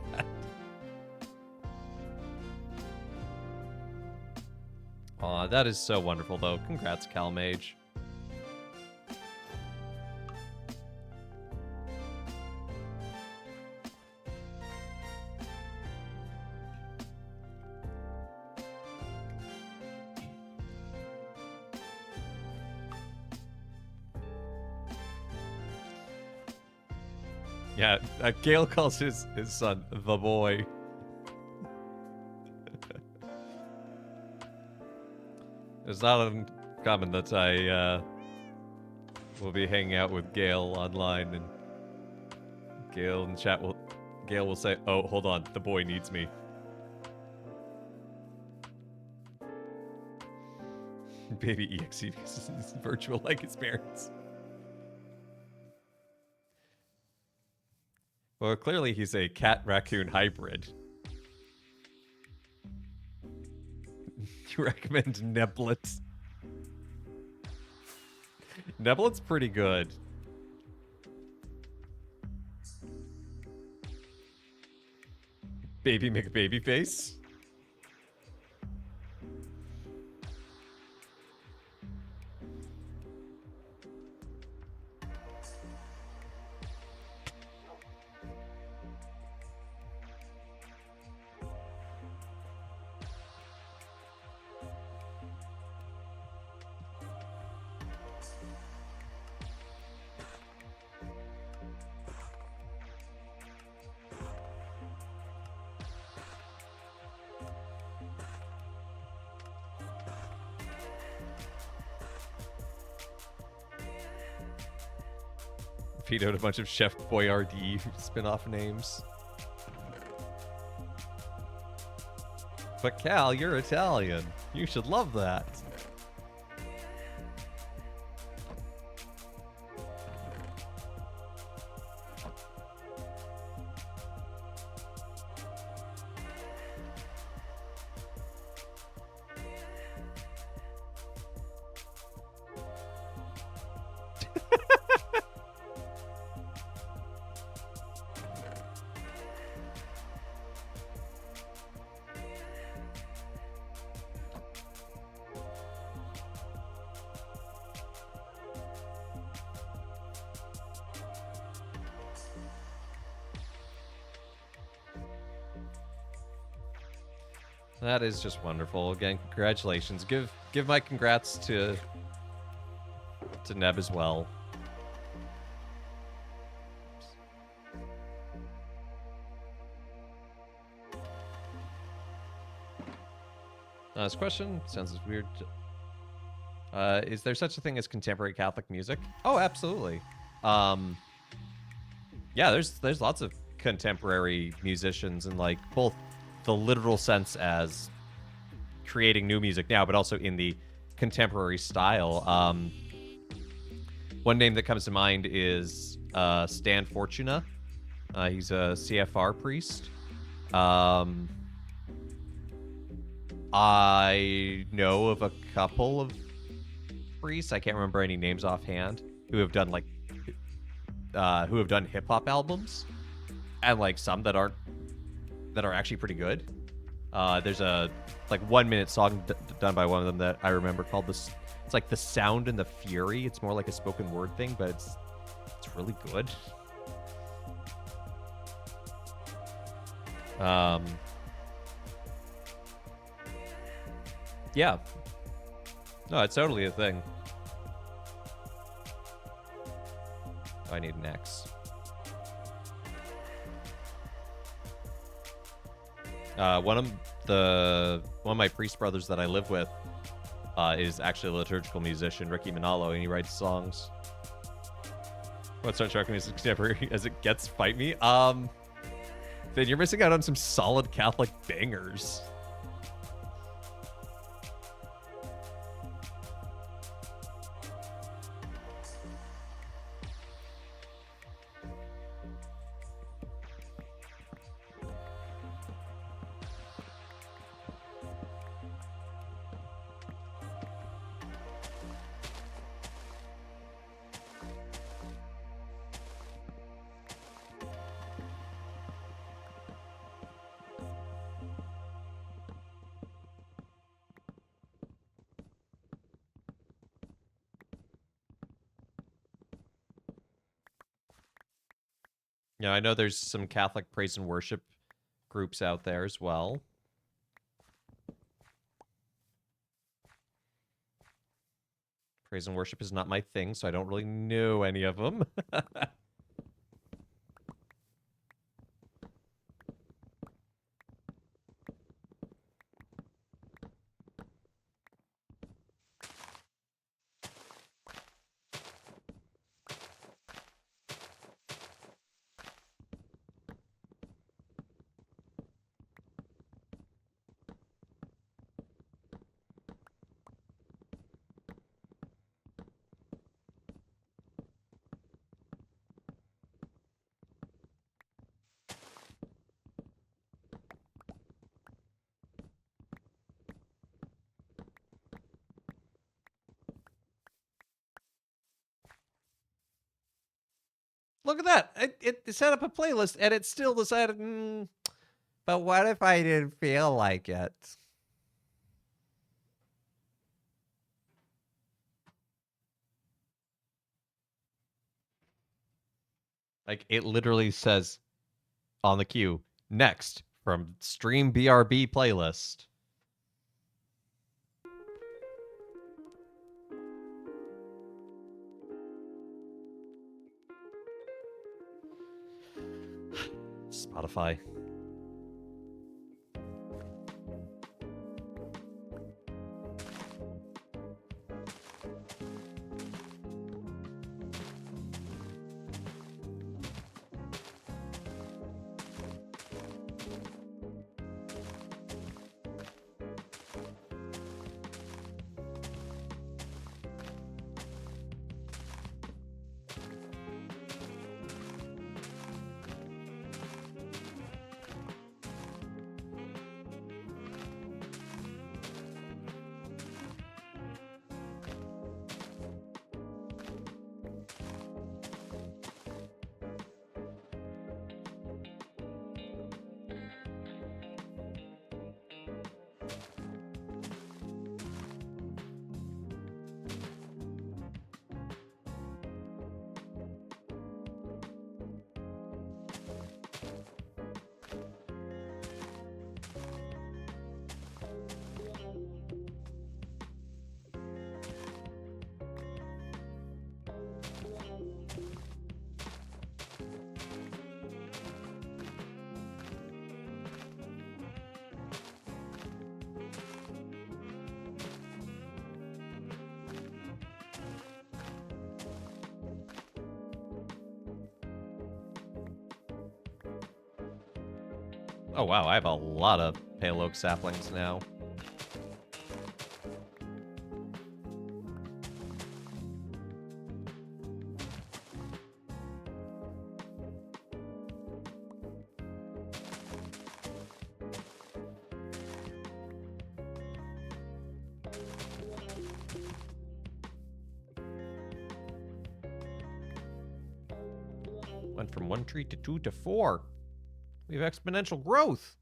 Aw, that is so wonderful, though. Congrats, Calmage. Yeah, Gale calls his son the boy. It's not uncommon that I will be hanging out with Gale online, and Gale in chat will say, "Oh, hold on, the boy needs me." Baby EXE is virtual like his parents. Well, clearly he's a cat-raccoon hybrid. You recommend Neblet? Neblet's pretty good. Baby McBabyface? Vetoed a bunch of Chef Boyardee spin-off names. But Cal, you're Italian. You should love that. That is just wonderful. Again, congratulations. Give my congrats to Neb as well. This question sounds weird. Is there such a thing as contemporary Catholic music? Oh, absolutely. Yeah, there's lots of contemporary musicians in like both the literal sense as creating new music now, but also in the contemporary style. One name that comes to mind is Stan Fortuna. He's a CFR priest. I know of a couple of priests, I can't remember any names offhand, who have done like hip hop albums, and like some that are actually pretty good. There's a like 1 minute song done by one of them that I remember called this. It's like The Sound and the Fury. It's more like a spoken word thing, but it's really good. Yeah. No, it's totally a thing. I need an X. One of my priest brothers that I live with is actually a liturgical musician, Ricky Manalo, and he writes songs. What starts rocking music contemporary as it gets? Fight me. Then you're missing out on some solid Catholic bangers. Yeah, I know there's some Catholic praise and worship groups out there as well. Praise and worship is not my thing, so I don't really know any of them. Look at that. It set up a playlist, and it still decided, but what if I didn't feel like it? Like, it literally says on the queue, next from Stream BRB playlist. Spotify. Oh wow, I have a lot of pale oak saplings now. Went from 1 tree to 2 to 4. We have exponential growth.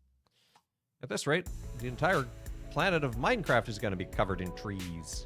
At this rate, the entire planet of Minecraft is going to be covered in trees.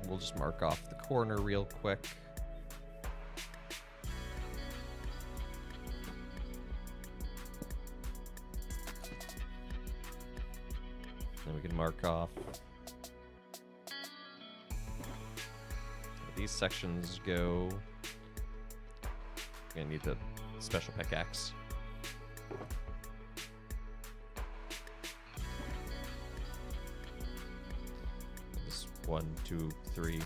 We'll just mark off the corner real quick. Then we can mark off these sections go. Gonna need the special pickaxe. This 1, 2, 3.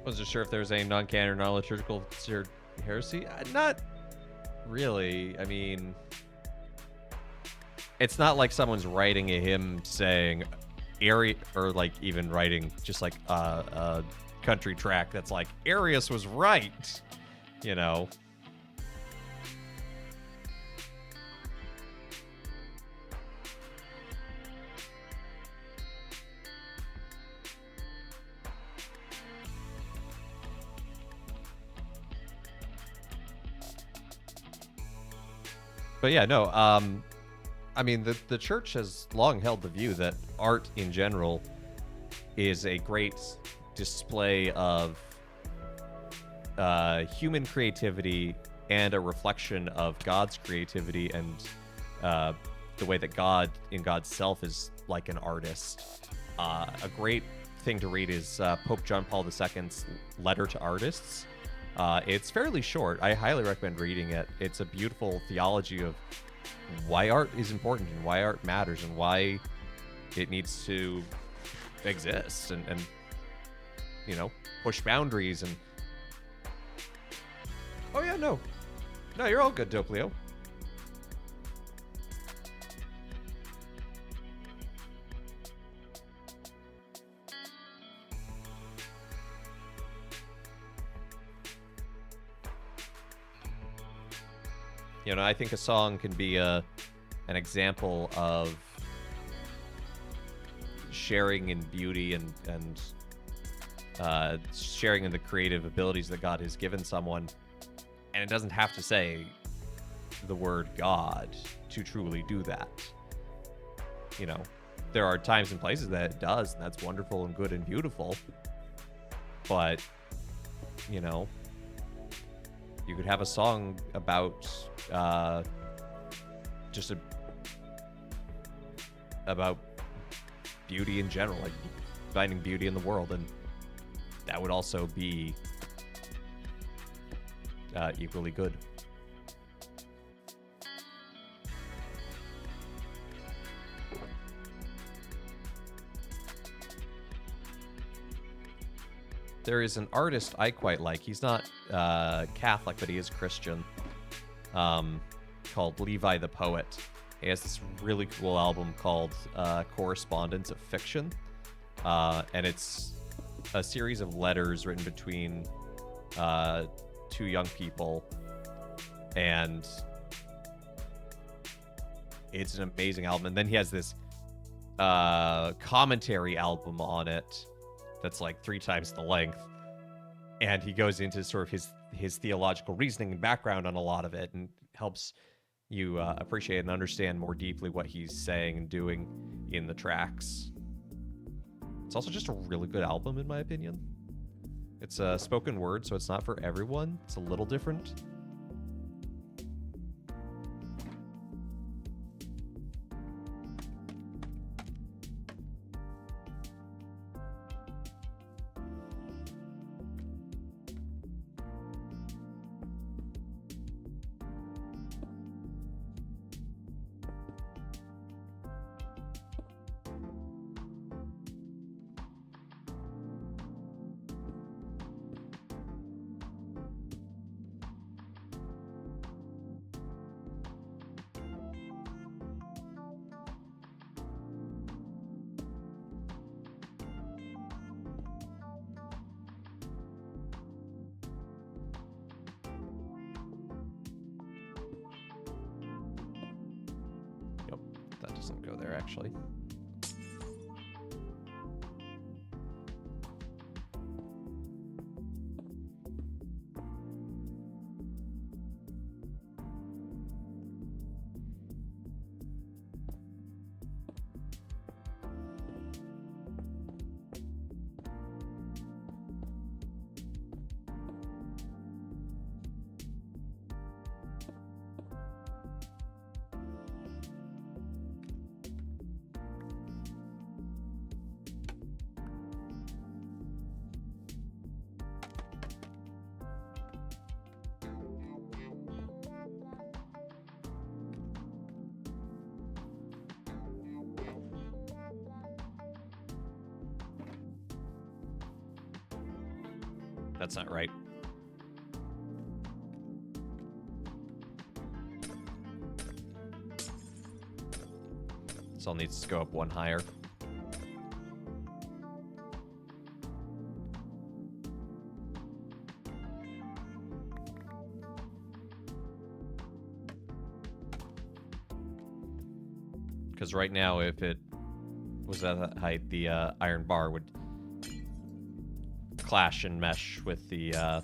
Wasn't sure if there was any non-canon or non-liturgical heresy. Not really. I mean, it's not like someone's writing a hymn saying or like even writing just like a country track that's like Arius was right, you know. But yeah, no, I mean, the church has long held the view that art in general is a great display of human creativity and a reflection of God's creativity and the way that God, in God's self, is like an artist. A great thing to read is Pope John Paul II's Letter to Artists. It's fairly short. I highly recommend reading it. It's a beautiful theology of why art is important and why art matters and why it needs to exist and you know, push boundaries and... Oh yeah, no, you're all good, Doplio. You know, I think a song can be an example of sharing in beauty and sharing in the creative abilities that God has given someone. And it doesn't have to say the word God to truly do that. You know, there are times and places that it does, and that's wonderful and good and beautiful. But, you know, you could have a song about about beauty in general, like finding beauty in the world, and that would also be equally good. There is an artist I quite like. He's not Catholic, but he is Christian, called Levi the Poet. He has this really cool album called Correspondence of Fiction, and it's a series of letters written between two young people, and it's an amazing album. And then he has this commentary album on it that's like 3 times the length, and he goes into sort of his theological reasoning and background on a lot of it, and helps you appreciate and understand more deeply what he's saying and doing in the tracks. It's also just a really good album, in my opinion. It's a spoken word, so it's not for everyone. It's a little different. That doesn't go there, actually. That's not right. This all needs to go up one higher. Because right now, if it was at that height, the iron bar would clash and mesh with the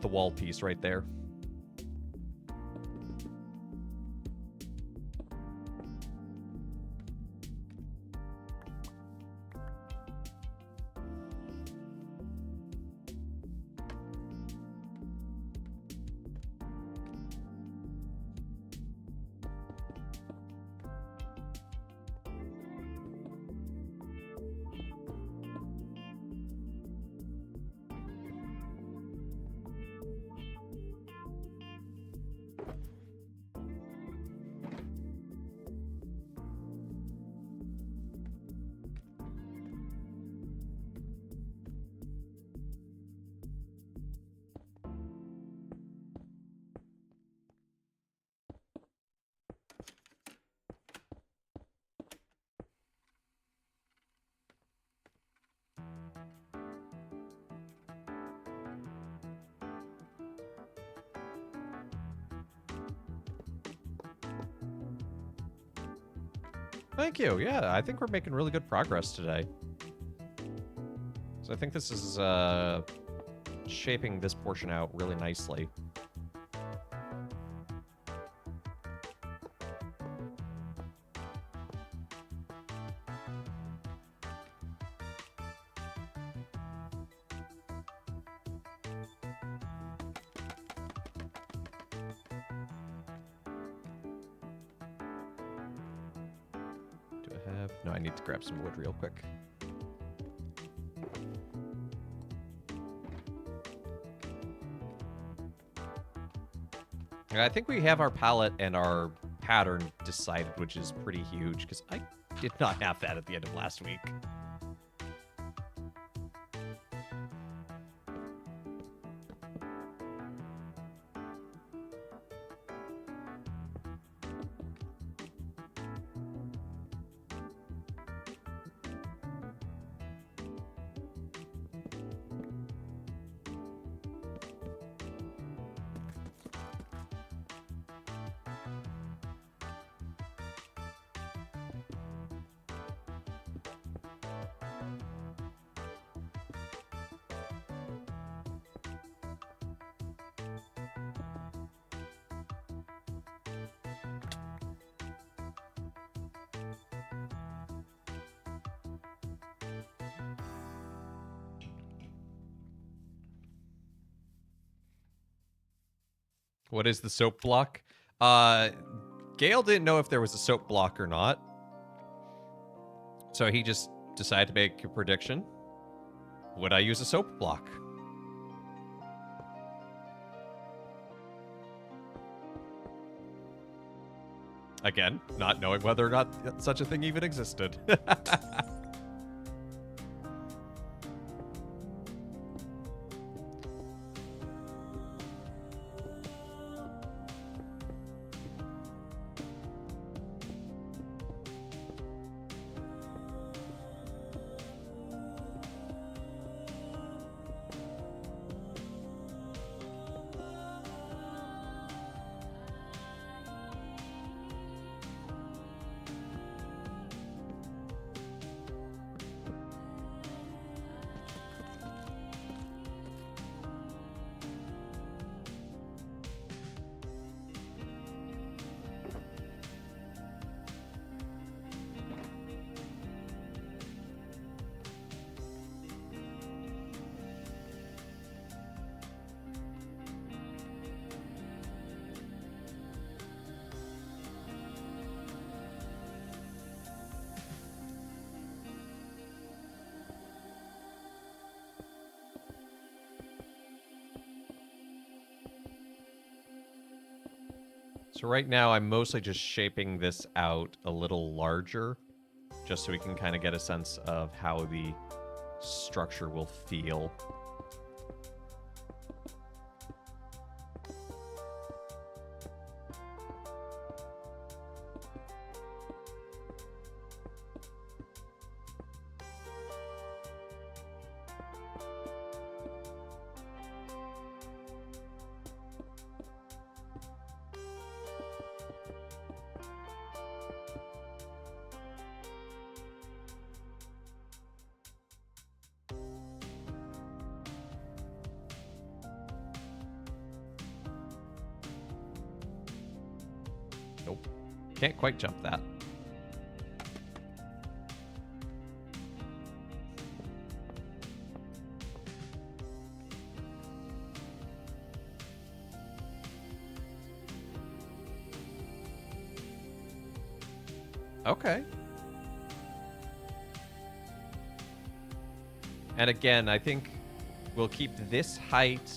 wall piece right there. Thank you. Yeah, I think we're making really good progress today. So I think this is shaping this portion out really nicely. No, I need to grab some wood real quick. I think we have our palette and our pattern decided, which is pretty huge, because I did not have that at the end of last week. What is the soap block? Gale didn't know if there was a soap block or not. So he just decided to make a prediction. Would I use a soap block? Again, not knowing whether or not such a thing even existed. So right now, I'm mostly just shaping this out a little larger, just so we can kind of get a sense of how the structure will feel. Nope. Can't quite jump that. Okay. And again, I think we'll keep this height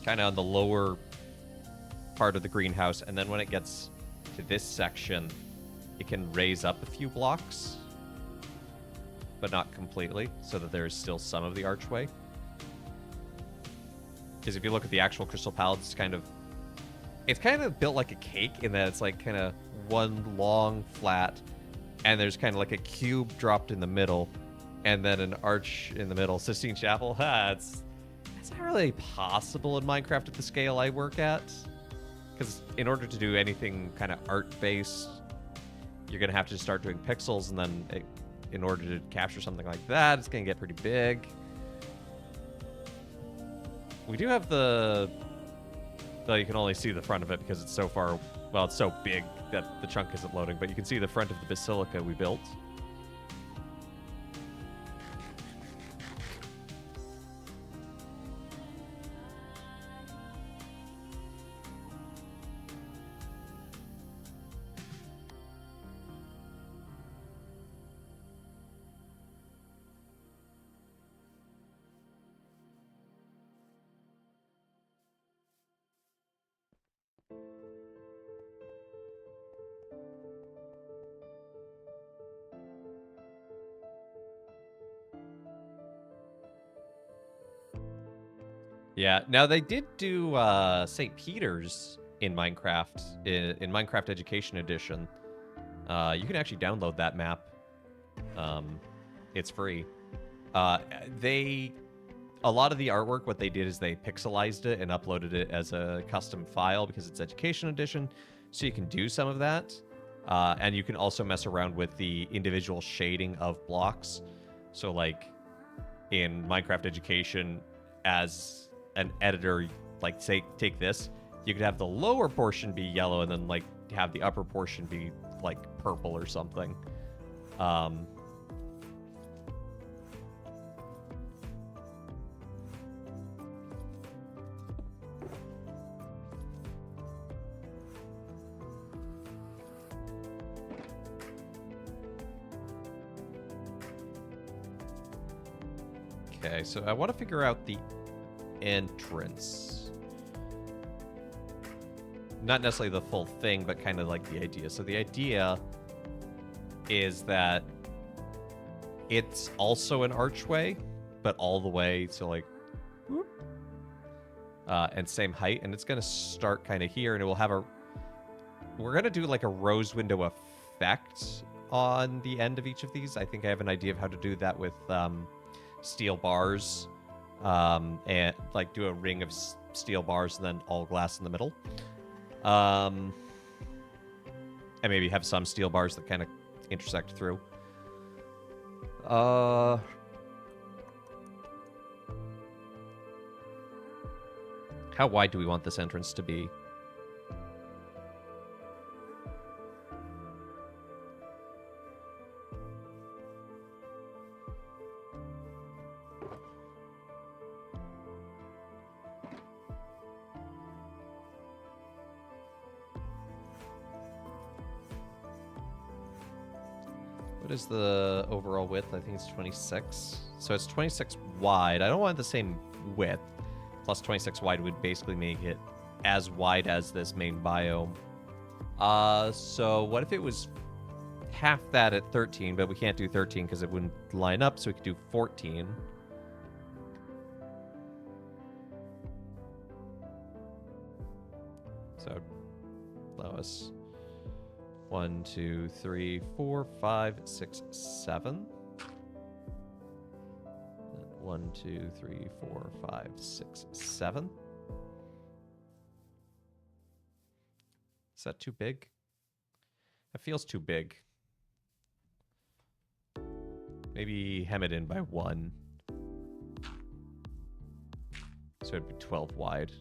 kind of on the lower part of the greenhouse, and then when it gets to this section, it can raise up a few blocks, but not completely, so that there is still some of the archway. Because if you look at the actual Crystal Palace, it's kind of built like a cake in that it's like kind of one long flat, and there's kind of like a cube dropped in the middle, and then an arch in the middle. Sistine Chapel, it's not really possible in Minecraft at the scale I work at. Because in order to do anything kind of art-based, you're going to have to start doing pixels, and then in order to capture something like that, it's going to get pretty big. We do have well, you can only see the front of it because it's so far, well, it's so big that the chunk isn't loading, but you can see the front of the basilica we built. Yeah, now they did do St. Peter's in Minecraft, in Minecraft Education Edition. You can actually download that map. It's free. A lot of the artwork, what they did is they pixelized it and uploaded it as a custom file because it's Education Edition, so you can do some of that. And you can also mess around with the individual shading of blocks. So like in Minecraft Education, as an editor, like say take this, you could have the lower portion be yellow and then like have the upper portion be like purple or something. Okay, so I want to figure out the entrance. Not necessarily the full thing, but kind of like the idea. So the idea is that it's also an archway, but all the way to like, whoop, and same height. And it's going to start kind of here, and it will have a, we're going to do like a rose window effect on the end of each of these. I think I have an idea of how to do that with steel bars, and like do a ring of steel bars and then all glass in the middle. And maybe have some steel bars that kind of intersect through. How wide do we want this entrance to be? What is the overall width? I think it's 26. So it's 26 wide. I don't want the same width. Plus 26 wide would basically make it as wide as this main biome. So what if it was half that at 13, but we can't do 13 because it wouldn't line up, so we could do 14. So allow us 1, 2, 3, 4, 5, 6, 7. 1, 2, 3, 4, 5, 6, 7. Is that too big? That feels too big. Maybe hem it in by 1. So it'd be 12 wide.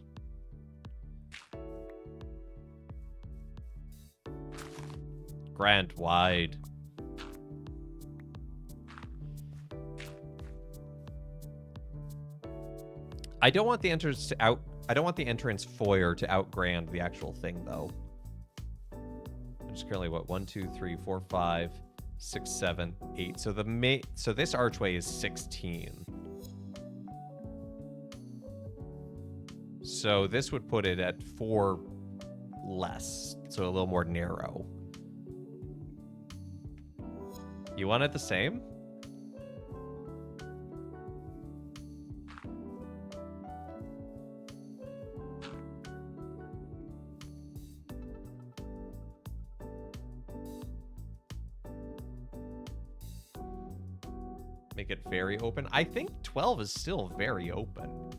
Grand wide. I don't want the entrance to I don't want the entrance foyer to outgrand the actual thing, though. I'm just currently what 1, 2, 3, 4, 5, 6, 7, 8. So so this archway is 16. So this would put it at 4 less, so a little more narrow. You want it the same? Make it very open. I think 12 is still very open.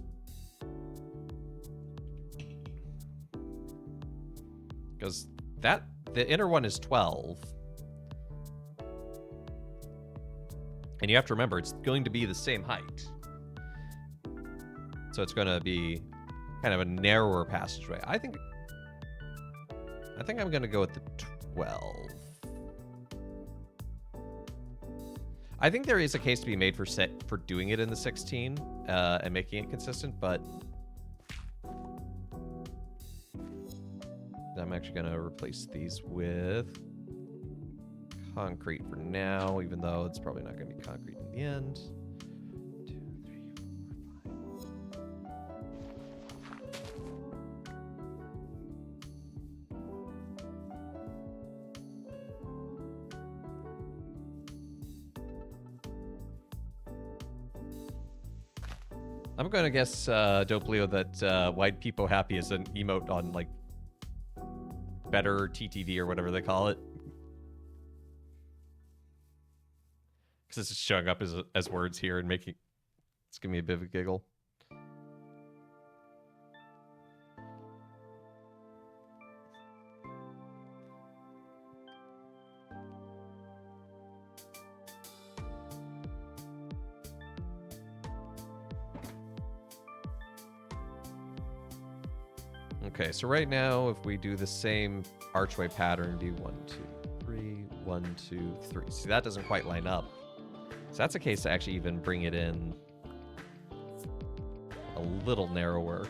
Because the inner one is 12. And you have to remember, it's going to be the same height. So it's going to be kind of a narrower passageway. I think I'm going to go with the 12. I think there is a case to be made for doing it in the 16 and making it consistent, but I'm actually going to replace these with concrete for now, even though it's probably not going to be concrete in the end. 2, 3, 4, 5. I'm going to guess, Dope Leo, that White People Happy is an emote on, like, Better TTV or whatever they call it. Because it's just showing up as words here and making... It's giving me a bit of a giggle. Okay, so right now, if we do the same archway pattern, do 1, 2, 3, 1, 2, 3. See, that doesn't quite line up. So that's a case to actually even bring it in a little narrower.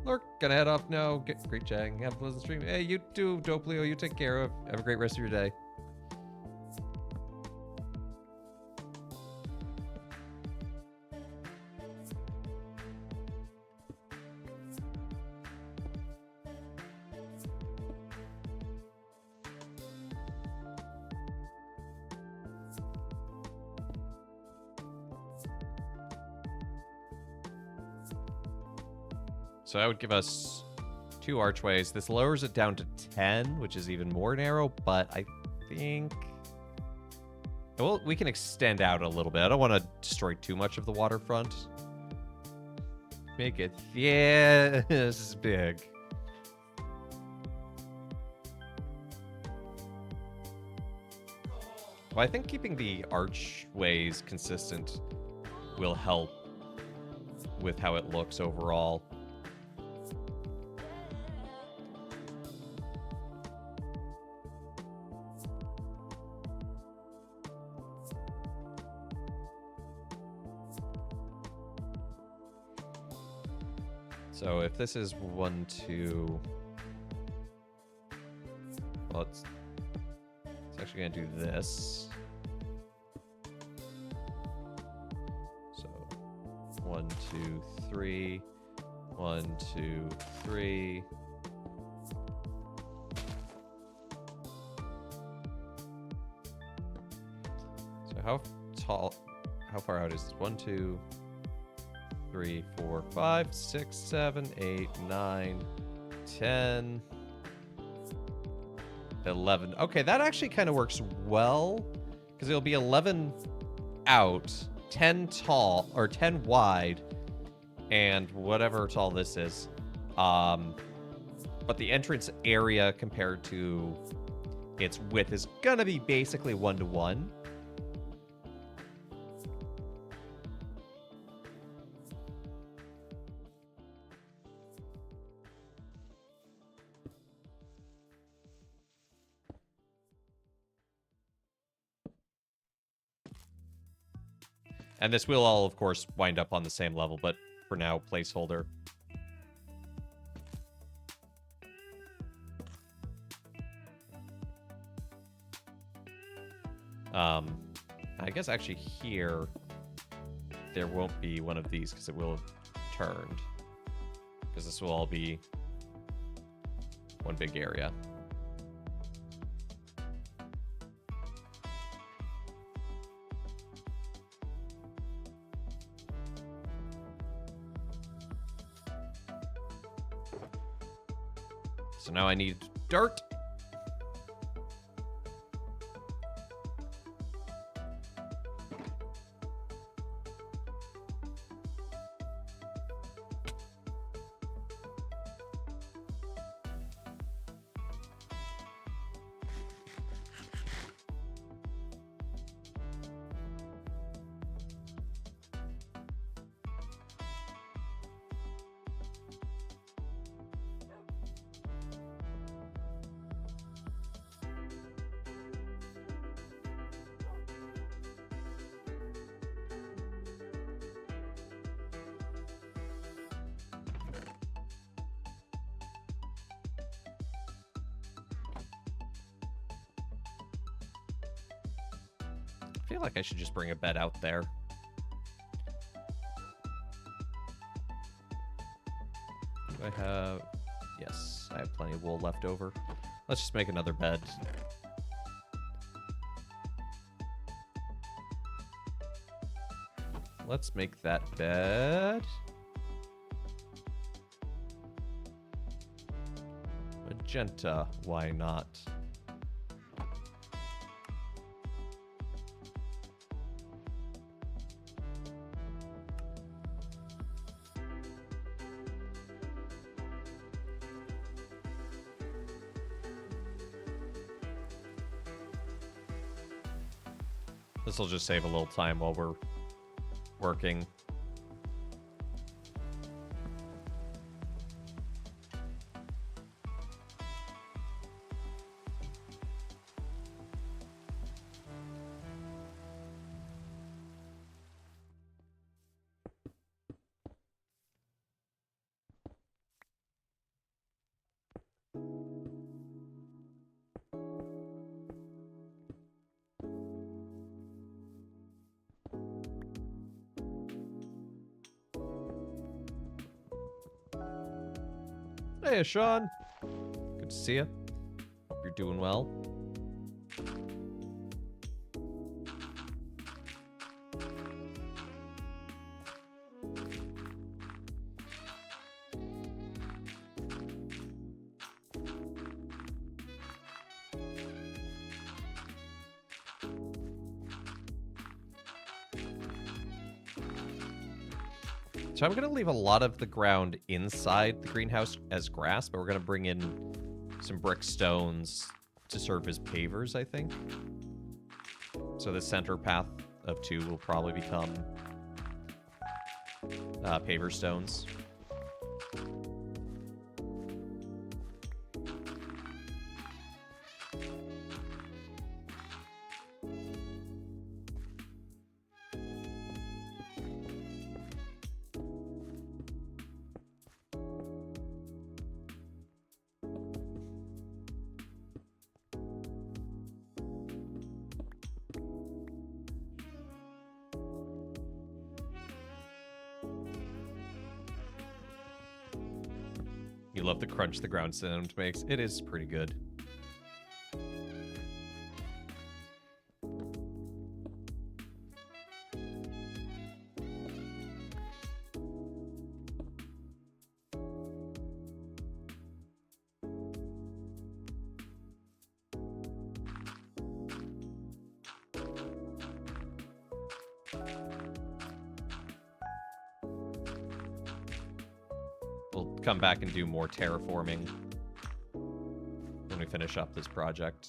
Lurk, gonna head off now. Great chatting. Have a pleasant stream. Hey, you too, Dope Leo. You take care of. Have a great rest of your day. So that would give us 2 archways. This lowers it down to 10, which is even more narrow, but I think... Well, we can extend out a little bit. I don't want to destroy too much of the waterfront. Make it... Yeah, this is big. Well, I think keeping the archways consistent will help with how it looks overall. So if this is 1, 2... Well, it's actually going to do this. So 1, 2, 3. 1, 2, 3. So how far out is this? 1, 2, 3, 4, 5, 6, 7, 8, 9, 10, 11. Okay, that actually kind of works well, because it'll be 11 out, 10 tall, or 10 wide, and whatever tall this is. But the entrance area compared to its width is gonna be basically 1-to-1. And this will all, of course, wind up on the same level, but for now, placeholder. I guess actually here, there won't be one of these because it will have turned. Because this will all be one big area. So now I need dirt. I feel like I should just bring a bed out there. Do I have... Yes, I have plenty of wool left over. Let's just make another bed. Let's make that bed. Magenta, why not? This will just save a little time while we're working. Hey, Sean. Good to see you. Hope you're doing well. So I'm going to leave a lot of the ground inside the greenhouse as grass, but we're going to bring in some brick stones to serve as pavers, I think. So the center path of 2 will probably become paver stones. You love the crunch the ground sound makes. It is pretty good. We'll come back and do more terraforming when we finish up this project.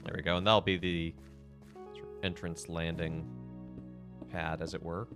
There we go, and that'll be the entrance landing pad, as it were.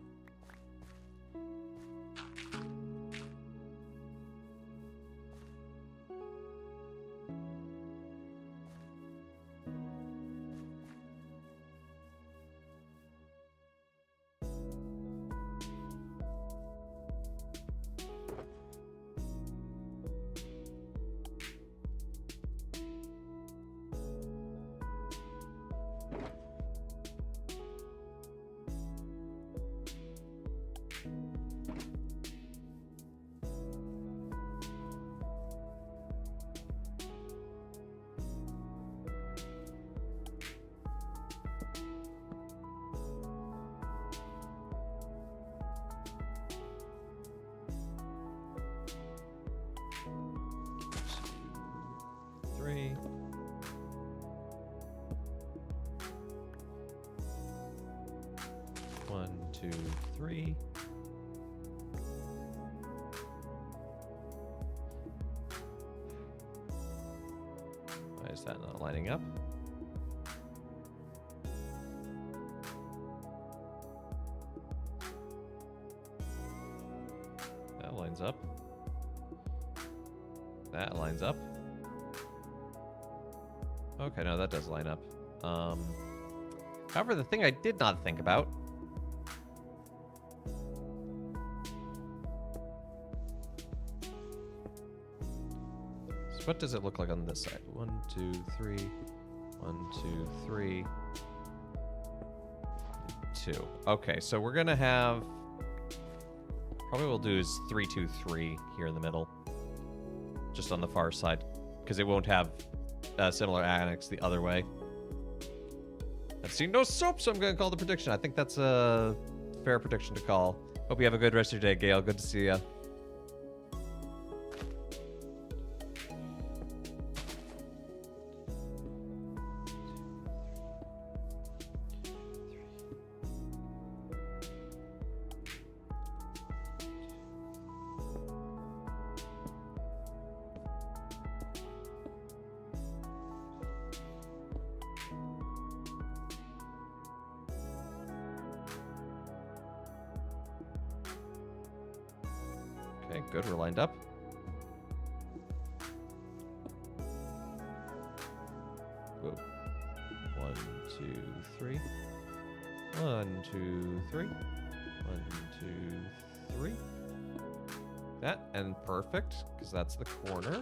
One, two, three. Why is that not lining up? That lines up. That lines up. Okay, no, that does line up. However, the thing I did not think about. So what does it look like on this side? 1, 2, 3. 1, 2, 3. 2. Okay, so we're gonna have. Probably what we'll do is 3, 2, 3 here in the middle, just on the far side, because it won't have a similar annex the other way. I've seen no soap, so I'm going to call the prediction. I think that's a fair prediction to call. Hope you have a good rest of your day, Gale. Good to see ya. Okay, good. We're lined up. Whoa. 1, 2, 3. 1, 2, 3. 1, 2, 3. That, and perfect, because that's the corner.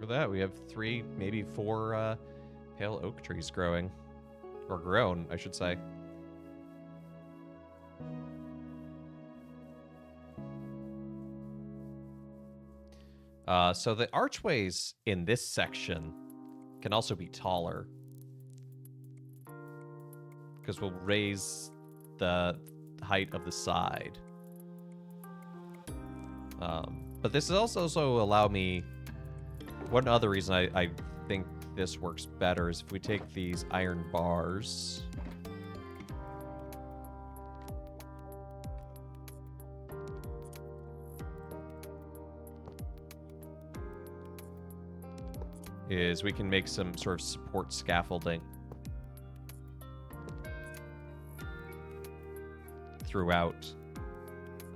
For that, we have 3, maybe 4 pale oak trees growing. Or grown, I should say. So the archways in this section can also be taller. Because we'll raise the height of the side. But this is also allow me... One other reason I think this works better is if we take these iron bars... is we can make some sort of support scaffolding throughout.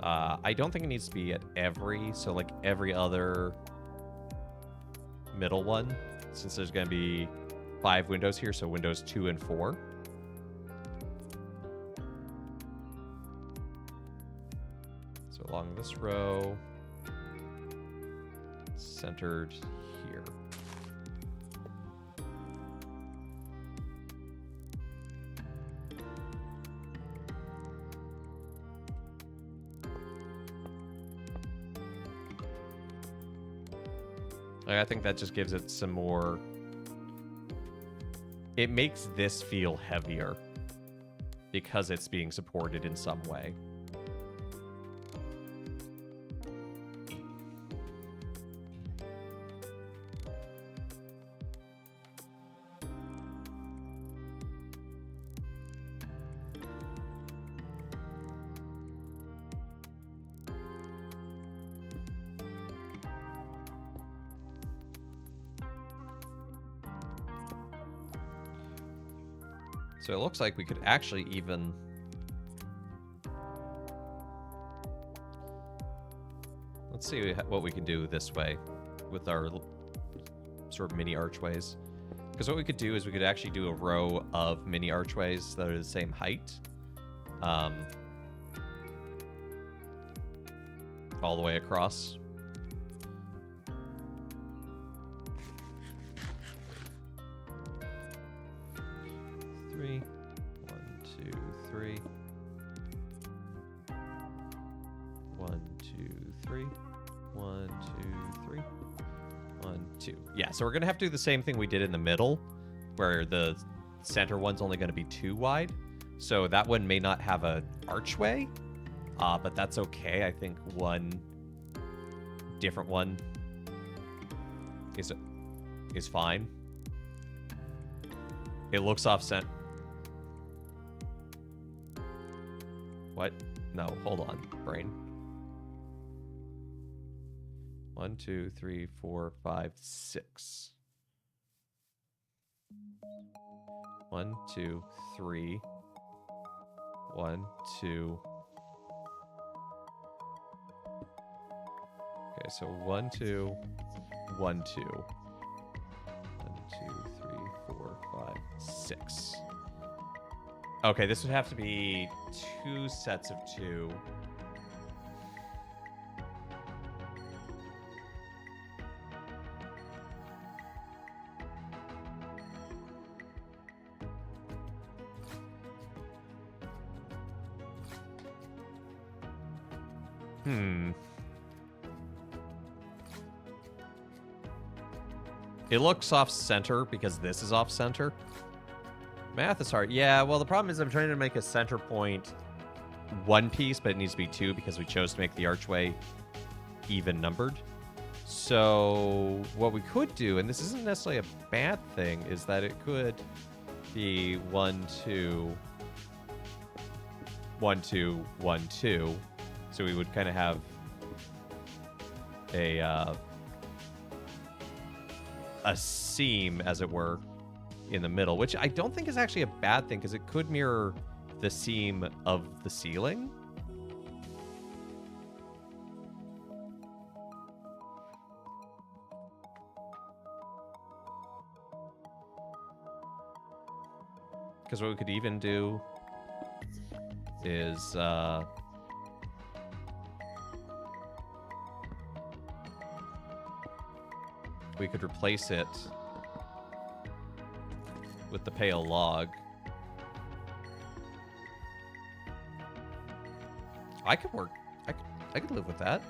I don't think it needs to be at every, so like every other middle one, since there's going to be 5 windows here, so windows 2 and 4. So along this row, centered here. I think that just gives it some more... It makes this feel heavier because it's being supported in some way. So it looks like we could actually even... Let's see what we can do this way with our sort of mini archways. Because what we could do is we could actually do a row of mini archways that are the same height. All the way across. Yeah, so we're going to have to do the same thing we did in the middle, where the center one's only going to be 2 wide. So that one may not have an archway, but that's okay. I think one different one is fine. It looks off-center. What? No, hold on, brain. 1, 2, 3, 4, 5, 6. 1, 2, 3. 1, 2. Okay, so 1, 2, 1, 2. 1, 2, 3, 4, 5, 6. Okay, this would have to be 2 sets of 2. It looks off-center because this is off-center. Math is hard. Yeah, well, the problem is I'm trying to make a center point 1 piece, but it needs to be 2 because we chose to make the archway even numbered. So what we could do, and this isn't necessarily a bad thing, is that it could be 1, 2, 1, 2, 1, 2. So we would kind of have a seam, as it were, in the middle, which I don't think is actually a bad thing because it could mirror the seam of the ceiling. Because what we could even do is we could replace it with the pale log. I could work. I could live with that.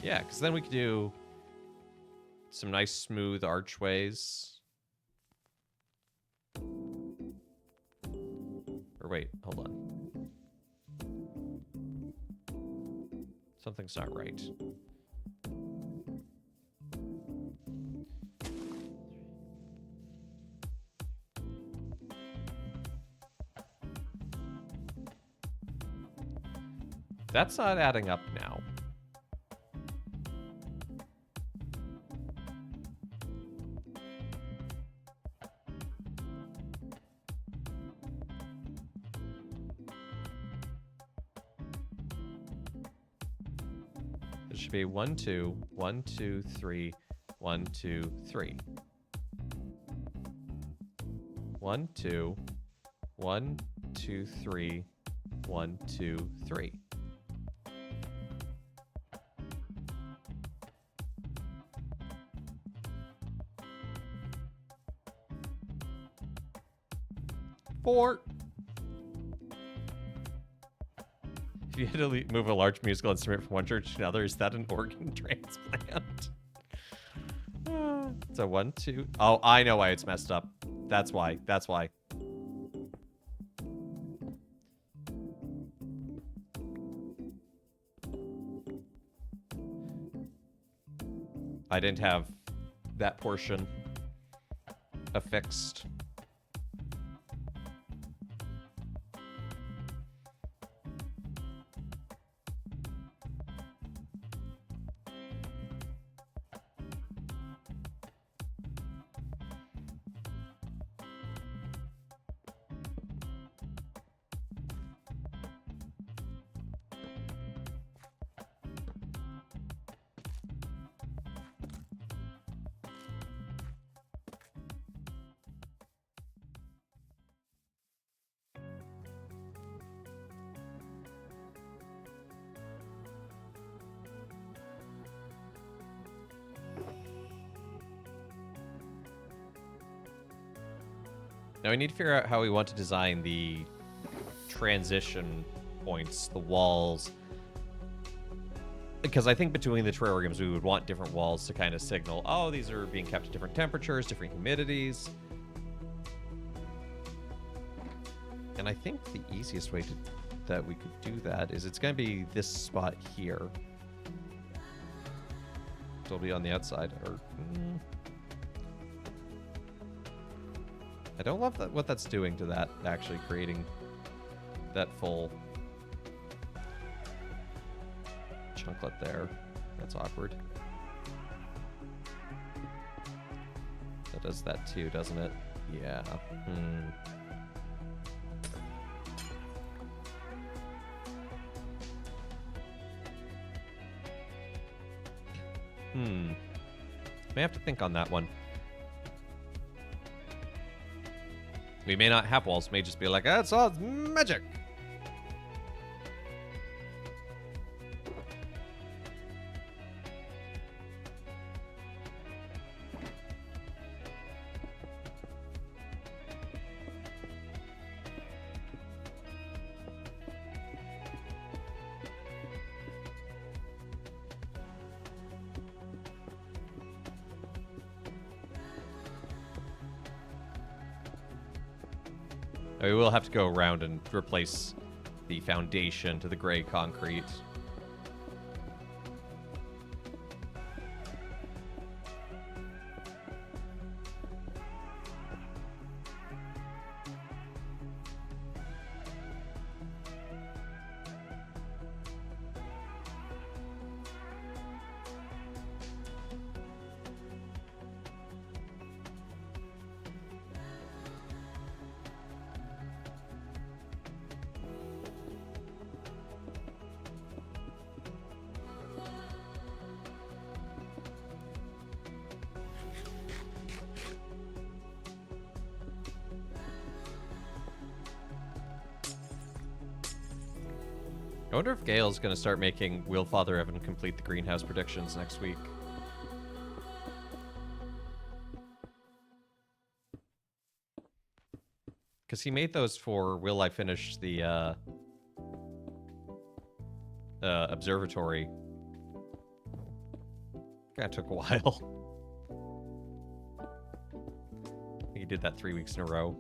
Yeah, because then we could do some nice smooth archways. Or wait, hold on. Something's not right. That's not adding up now. It should be 1, 2, 1, 2, 3, 1, 2, 3. 1, 2, 1, 2, 3, 1, 2, 3. Four. If you had to move a large musical instrument from one church to another, is that an organ transplant? So 1, 2. Oh, I know why it's messed up. That's why. That's why. I didn't have that portion affixed. Now we need to figure out how we want to design the transition points, the walls. Because I think between the terrariums, we would want different walls to kind of signal, oh, these are being kept at different temperatures, different humidities. And I think the easiest way that we could do that is it's going to be this spot here. It'll be on the outside. Or, I don't love what that's doing to that, actually creating that full chunklet there. That's awkward. That does that too, doesn't it? Yeah. May have to think on that one. We may not have walls. May just be like, that's all magic. We will have to go around and replace the foundation to the gray concrete. I wonder if Gail's going to start making Will Father Evan complete the greenhouse predictions next week. Because he made those for Will I Finish the observatory. That took a while. I think he did that 3 weeks in a row.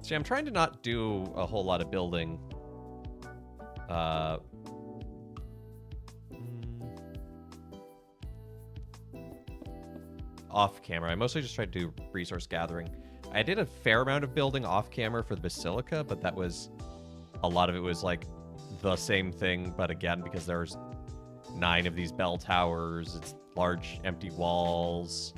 See, I'm trying to not do a whole lot of building. Off camera. I mostly just tried to do resource gathering. I did a fair amount of building off camera for the Basilica, but that was... A lot of it was like the same thing, but again, because there's 9 of these bell towers, it's large empty walls.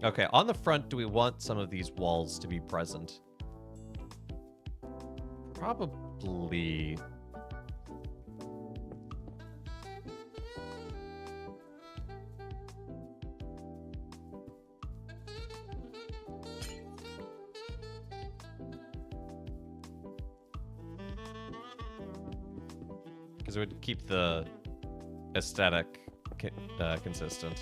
Okay, on the front, do we want some of these walls to be present? Probably. Because it would keep the aesthetic consistent.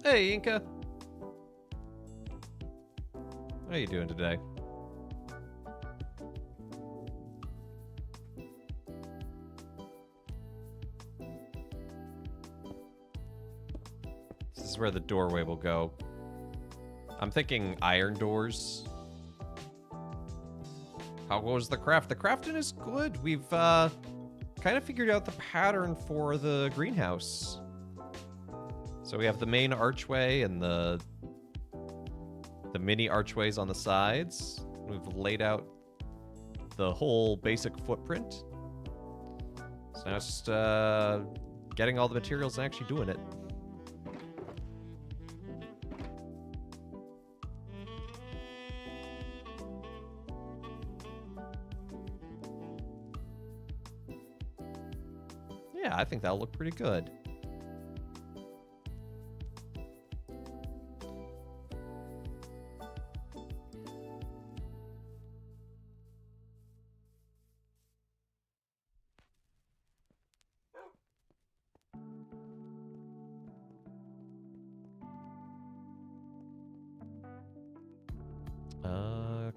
Hey, Inca. How are you doing today? This is where the doorway will go. I'm thinking iron doors. How goes the craft? The crafting is good. We've kind of figured out the pattern for the greenhouse. So we have the main archway and the mini archways on the sides. We've laid out the whole basic footprint. So now it's just getting all the materials and actually doing it. Yeah, I think that'll look pretty good.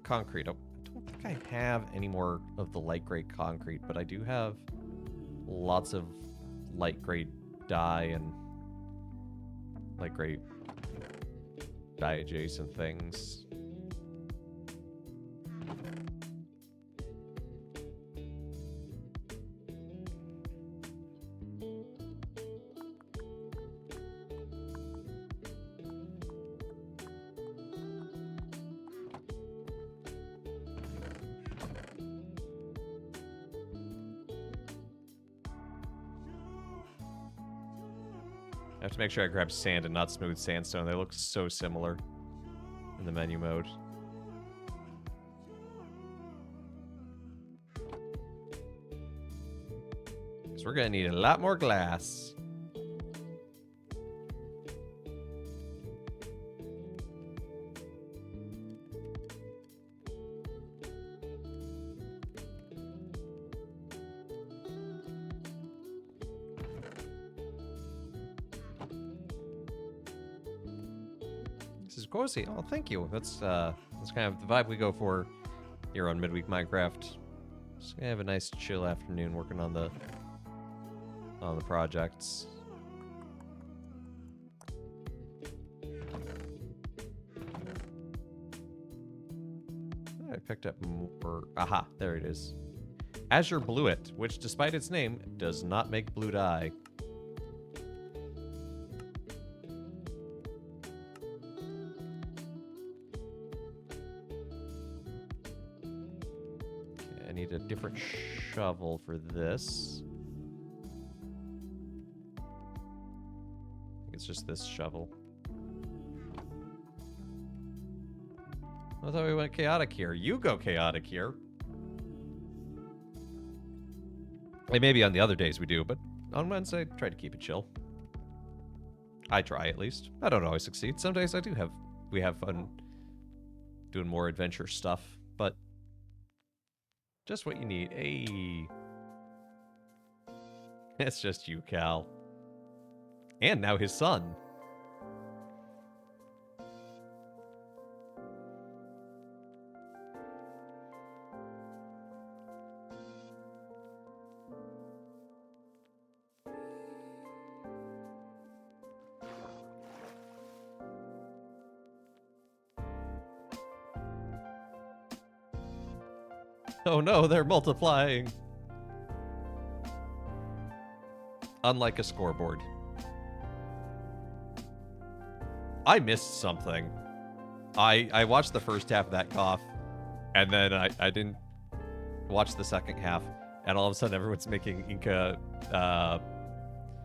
Concrete. I don't think I have any more of the light gray concrete, but I do have lots of light gray dye and light gray dye adjacent things. I have to make sure I grab sand and not smooth sandstone. They look so similar in the menu mode. Because we're going to need a lot more glass. Cozy. Oh, thank you. That's kind of the vibe we go for here on Midweek Minecraft. Just gonna have a nice chill afternoon working on the projects. I picked up more. Aha, there it is. Azure Bluet, which despite its name, does not make blue dye. Need a different shovel for this. I think it's just this shovel. I thought we went chaotic here. You go chaotic here. And maybe on the other days we do, but on Wednesday, try to keep it chill. I try, at least. I don't always succeed. Some days we have fun doing more adventure stuff, but just what you need. Hey. It's just you, Cal. And now his son. Oh no, they're multiplying. Unlike a scoreboard. I missed something. I watched the first half of that cough, and then I didn't watch the second half, and all of a sudden everyone's making Inca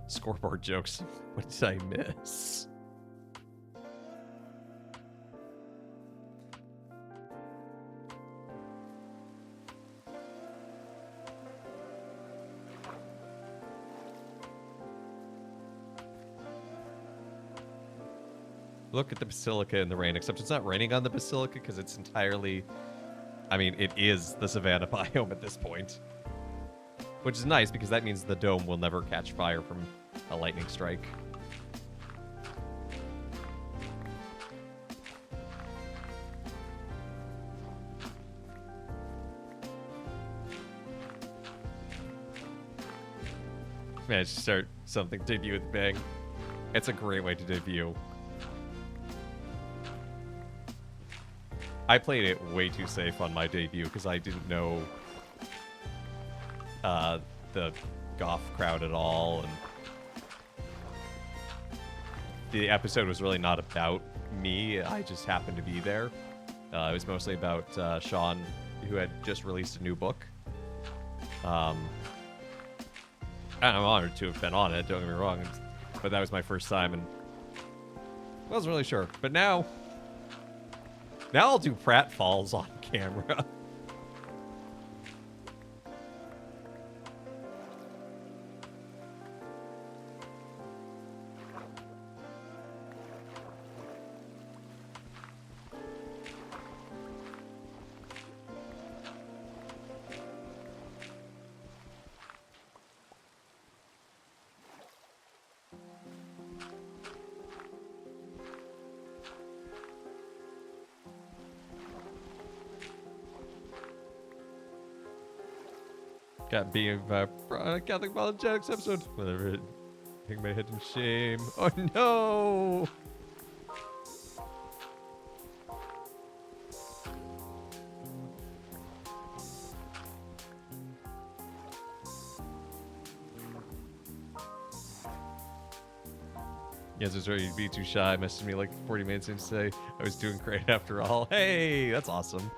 scoreboard jokes. What did I miss? Look at the Basilica in the rain, except it's not raining on the Basilica because it's entirely... I mean, it is the Savannah biome at this point. Which is nice because that means the dome will never catch fire from a lightning strike. Man, just start something, debut with bang. It's a great way to debut. I played it way too safe on my debut because I didn't know the goth crowd at all, and the episode was really not about me. I just happened to be there. It was mostly about Sean, who had just released a new book. I'm honored to have been on it, don't get me wrong, but that was my first time, and I wasn't really sure. But now I'll do pratfalls on camera. Got being Catholic Apologetics episode. Whatever. Hang my head in shame. Oh no! Yes, it's right. You'd be too shy. Messaged me like 40 minutes in to say I was doing great after all. Hey, that's awesome.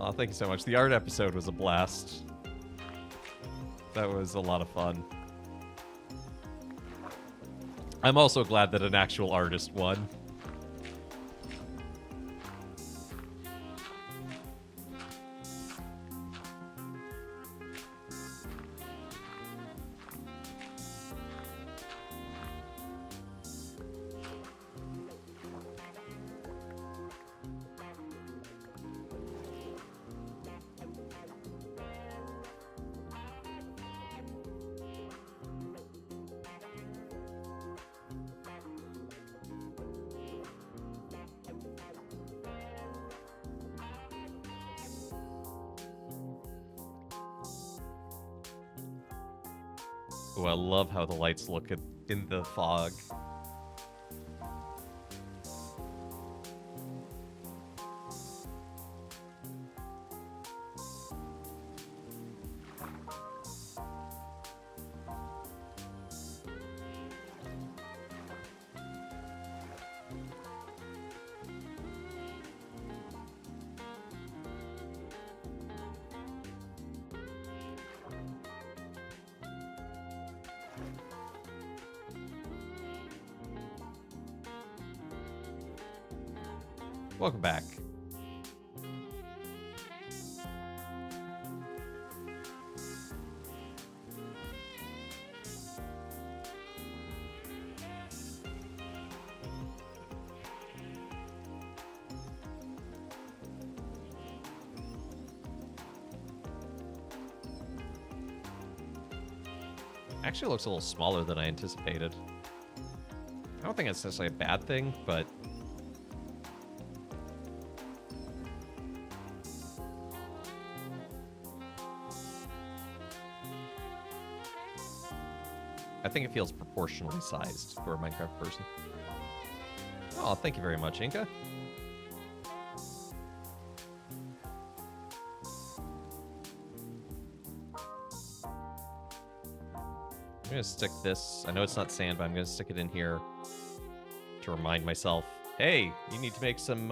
Oh, thank you so much. The art episode was a blast. That was a lot of fun. I'm also glad that an actual artist won. Oh, I love how the lights look in the fog. welcome back. Actually looks a little smaller than I anticipated. I don't think it's necessarily a bad thing, but I think it feels proportionally sized for a Minecraft person. Oh, thank you very much, Inca. I'm gonna stick this. I know it's not sand, but I'm gonna stick it in here to remind myself, hey, you need to make some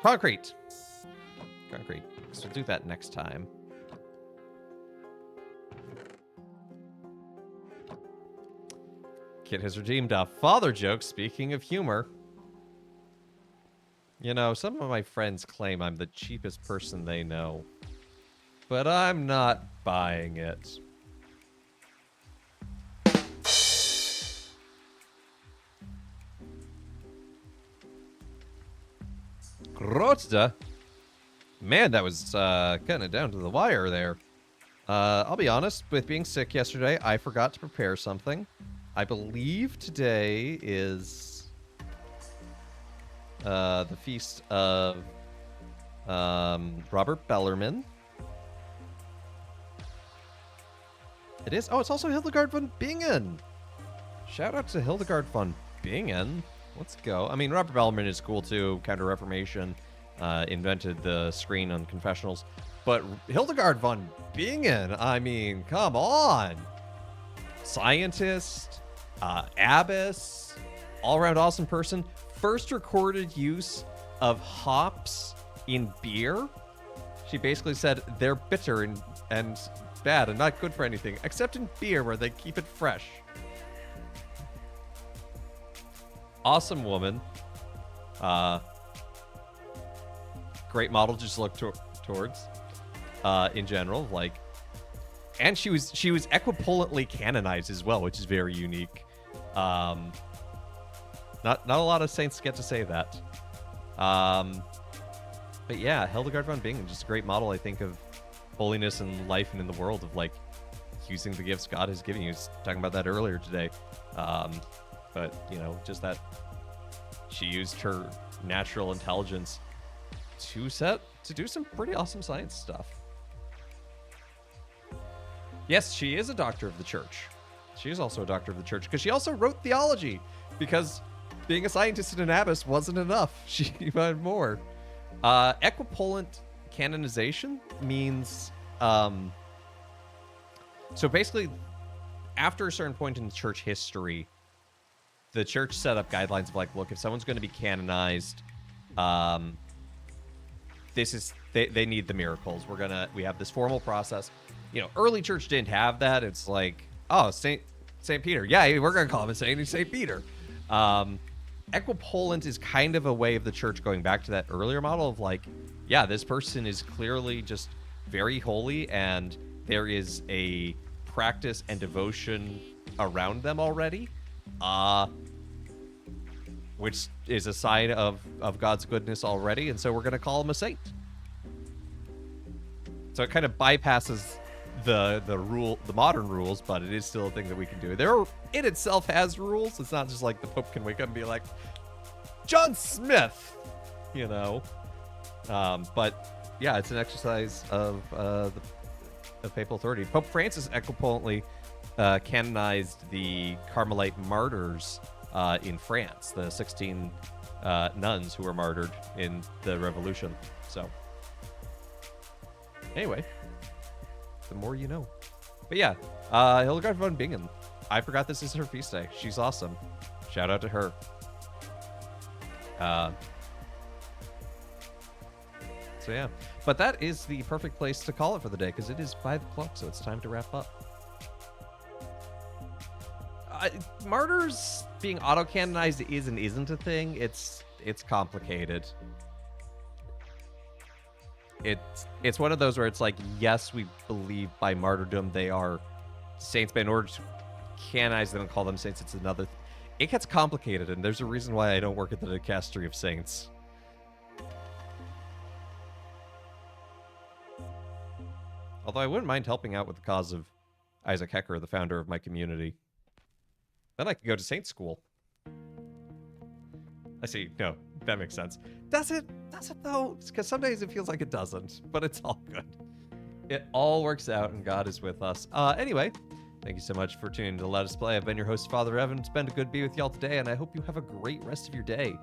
concrete. So we'll do that next time. Kid has redeemed a father joke. Speaking of humor, you know, some of my friends claim I'm the cheapest person they know. But I'm not buying it. Grotda? Man, that was cutting it down to the wire there. I'll be honest, with being sick yesterday, I forgot to prepare something. I believe today is the feast of Robert Bellarmine. It is. Oh, it's also Hildegard von Bingen. Shout out to Hildegard von Bingen. Let's go. I mean, Robert Bellarmine is cool too. Counter-Reformation. Invented the screen on confessionals. But Hildegard von Bingen, I mean, come on. Scientist, abbess, all-around awesome person. First recorded use of hops in beer. She basically said they're bitter and bad and not good for anything, except in beer where they keep it fresh. Awesome woman. Great model to just look towards in general, like, and she was equipolently canonized as well, which is very unique. Not a lot of saints get to say that. But yeah, Hildegard von Bingen, just a great model, I think, of holiness in life and in the world, of like using the gifts God has given you. I was talking about that earlier today. But you know, just that she used her natural intelligence to do some pretty awesome science stuff. Yes, she is a doctor of the church. She is also a doctor of the church because she also wrote theology, because being a scientist and an abbess wasn't enough. She wanted more. Equipolent canonization means, so basically, after a certain point in church history, the church set up guidelines of like, look, if someone's going to be canonized, they need the miracles. We have this formal process. You know, early church didn't have that. It's like, oh, Saint Peter. Yeah, we're going to call him a saint. He's Saint Peter. Equipolent is kind of a way of the church going back to that earlier model of like, yeah, this person is clearly just very holy, and there is a practice and devotion around them already, which is a sign of God's goodness already, and so we're going to call him a saint. So it kind of bypasses the modern rules, but it is still a thing that we can do. It itself has rules. It's not just like the Pope can wake up and be like, John Smith, you know. But yeah, it's an exercise of papal authority. Pope Francis equipolently canonized the Carmelite martyrs in France, the 16 nuns who were martyred in the Revolution. So anyway, the more you know. But yeah, Hildegard von Bingen. I forgot this is her feast day. She's awesome. Shout out to her. So yeah, but that is the perfect place to call it for the day, because it is 5 o'clock, so it's time to wrap up. Martyrs being auto-canonized is and isn't a thing. It's complicated. It's one of those where it's like, yes, we believe by martyrdom they are saints, but in order to canonize them and call them saints, it's another. It gets complicated, and there's a reason why I don't work at the Dicastery of Saints. Although I wouldn't mind helping out with the cause of Isaac Hecker, the founder of my community. Then I could go to Saint School. I see. No, that makes sense. Does it? Does it though? Because some days it feels like it doesn't, but it's all good. It all works out, and God is with us. Anyway, thank you so much for tuning in to Let Us Play. I've been your host, Father Evan. It's been a good be with y'all today, and I hope you have a great rest of your day.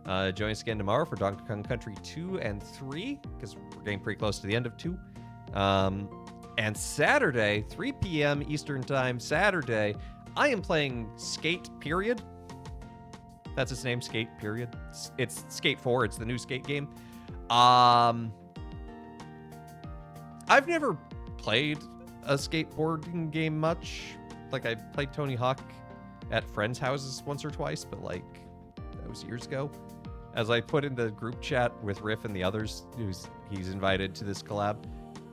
Join us again tomorrow for Donkey Kong Country 2 and 3, because we're getting pretty close to the end of 2. And Saturday, 3 p.m. Eastern Time, Saturday, I am playing Skate, period. That's its name, Skate, period. It's Skate 4. It's the new Skate game. I've never played a skateboarding game much. Like, I played Tony Hawk at friends' houses once or twice, but, like, that was years ago. As I put in the group chat with Riff and the others, he's invited to this collab.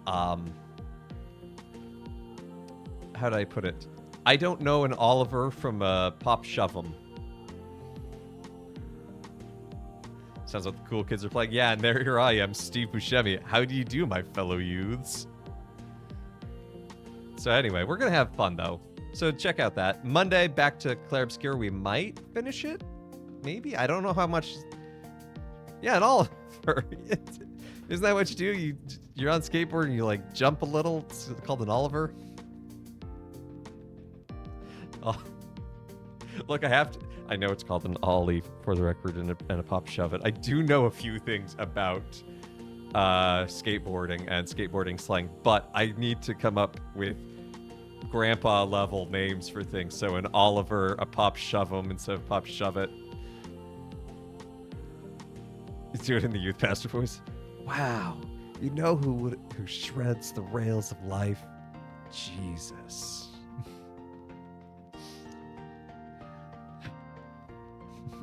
How did I put it? I don't know an Oliver from Pop Shove'em. Sounds like the cool kids are playing. Yeah, and here I am, Steve Buscemi. How do you do, my fellow youths? So anyway, we're going to have fun, though. So check out that. Monday, back to Clair Obscur. We might finish it. Maybe. I don't know how much. Yeah, an Oliver. Isn't that what you do? You're on skateboard and you, like, jump a little. It's called an Oliver. Oh. Look, I know it's called an ollie for the record and a pop shove it. I do know a few things about skateboarding and skateboarding slang, but I need to come up with grandpa level names for things. So an Oliver, a pop shove 'em instead of pop shove it. Let's do it in the youth pastor voice. Wow, you know who shreds the rails of life? Jesus.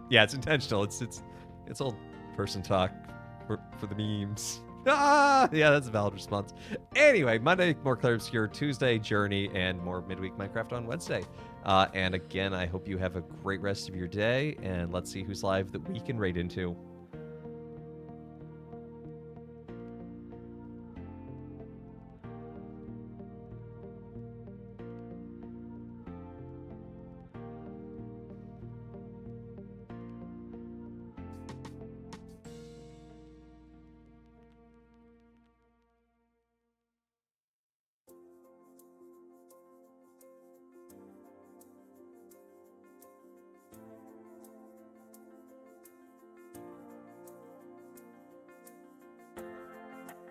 Yeah, it's intentional. It's old person talk for the memes. Ah, yeah, that's a valid response. Anyway, Monday, more Clair Obscur. Tuesday, Journey, and more Midweek Minecraft on Wednesday. And again, I hope you have a great rest of your day, and let's see who's live that we can raid into.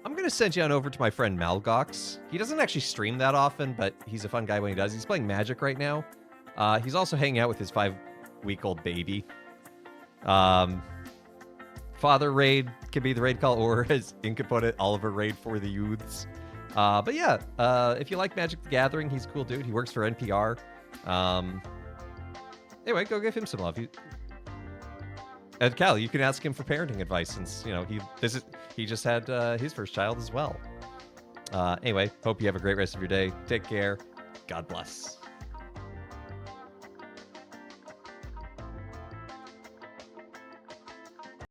I'm going to send you on over to my friend Malgox. He doesn't actually stream that often, but he's a fun guy when he does. He's playing Magic right now. He's also hanging out with his 5-week-old baby. Father raid can be the raid call, or as Ink could put it, Oliver raid for the youths. But yeah, if you like Magic the Gathering, he's a cool dude. He works for NPR. Anyway, go give him some love. And Cal, you can ask him for parenting advice, since he just had his first child as well. Anyway, hope you have a great rest of your day. Take care. God bless.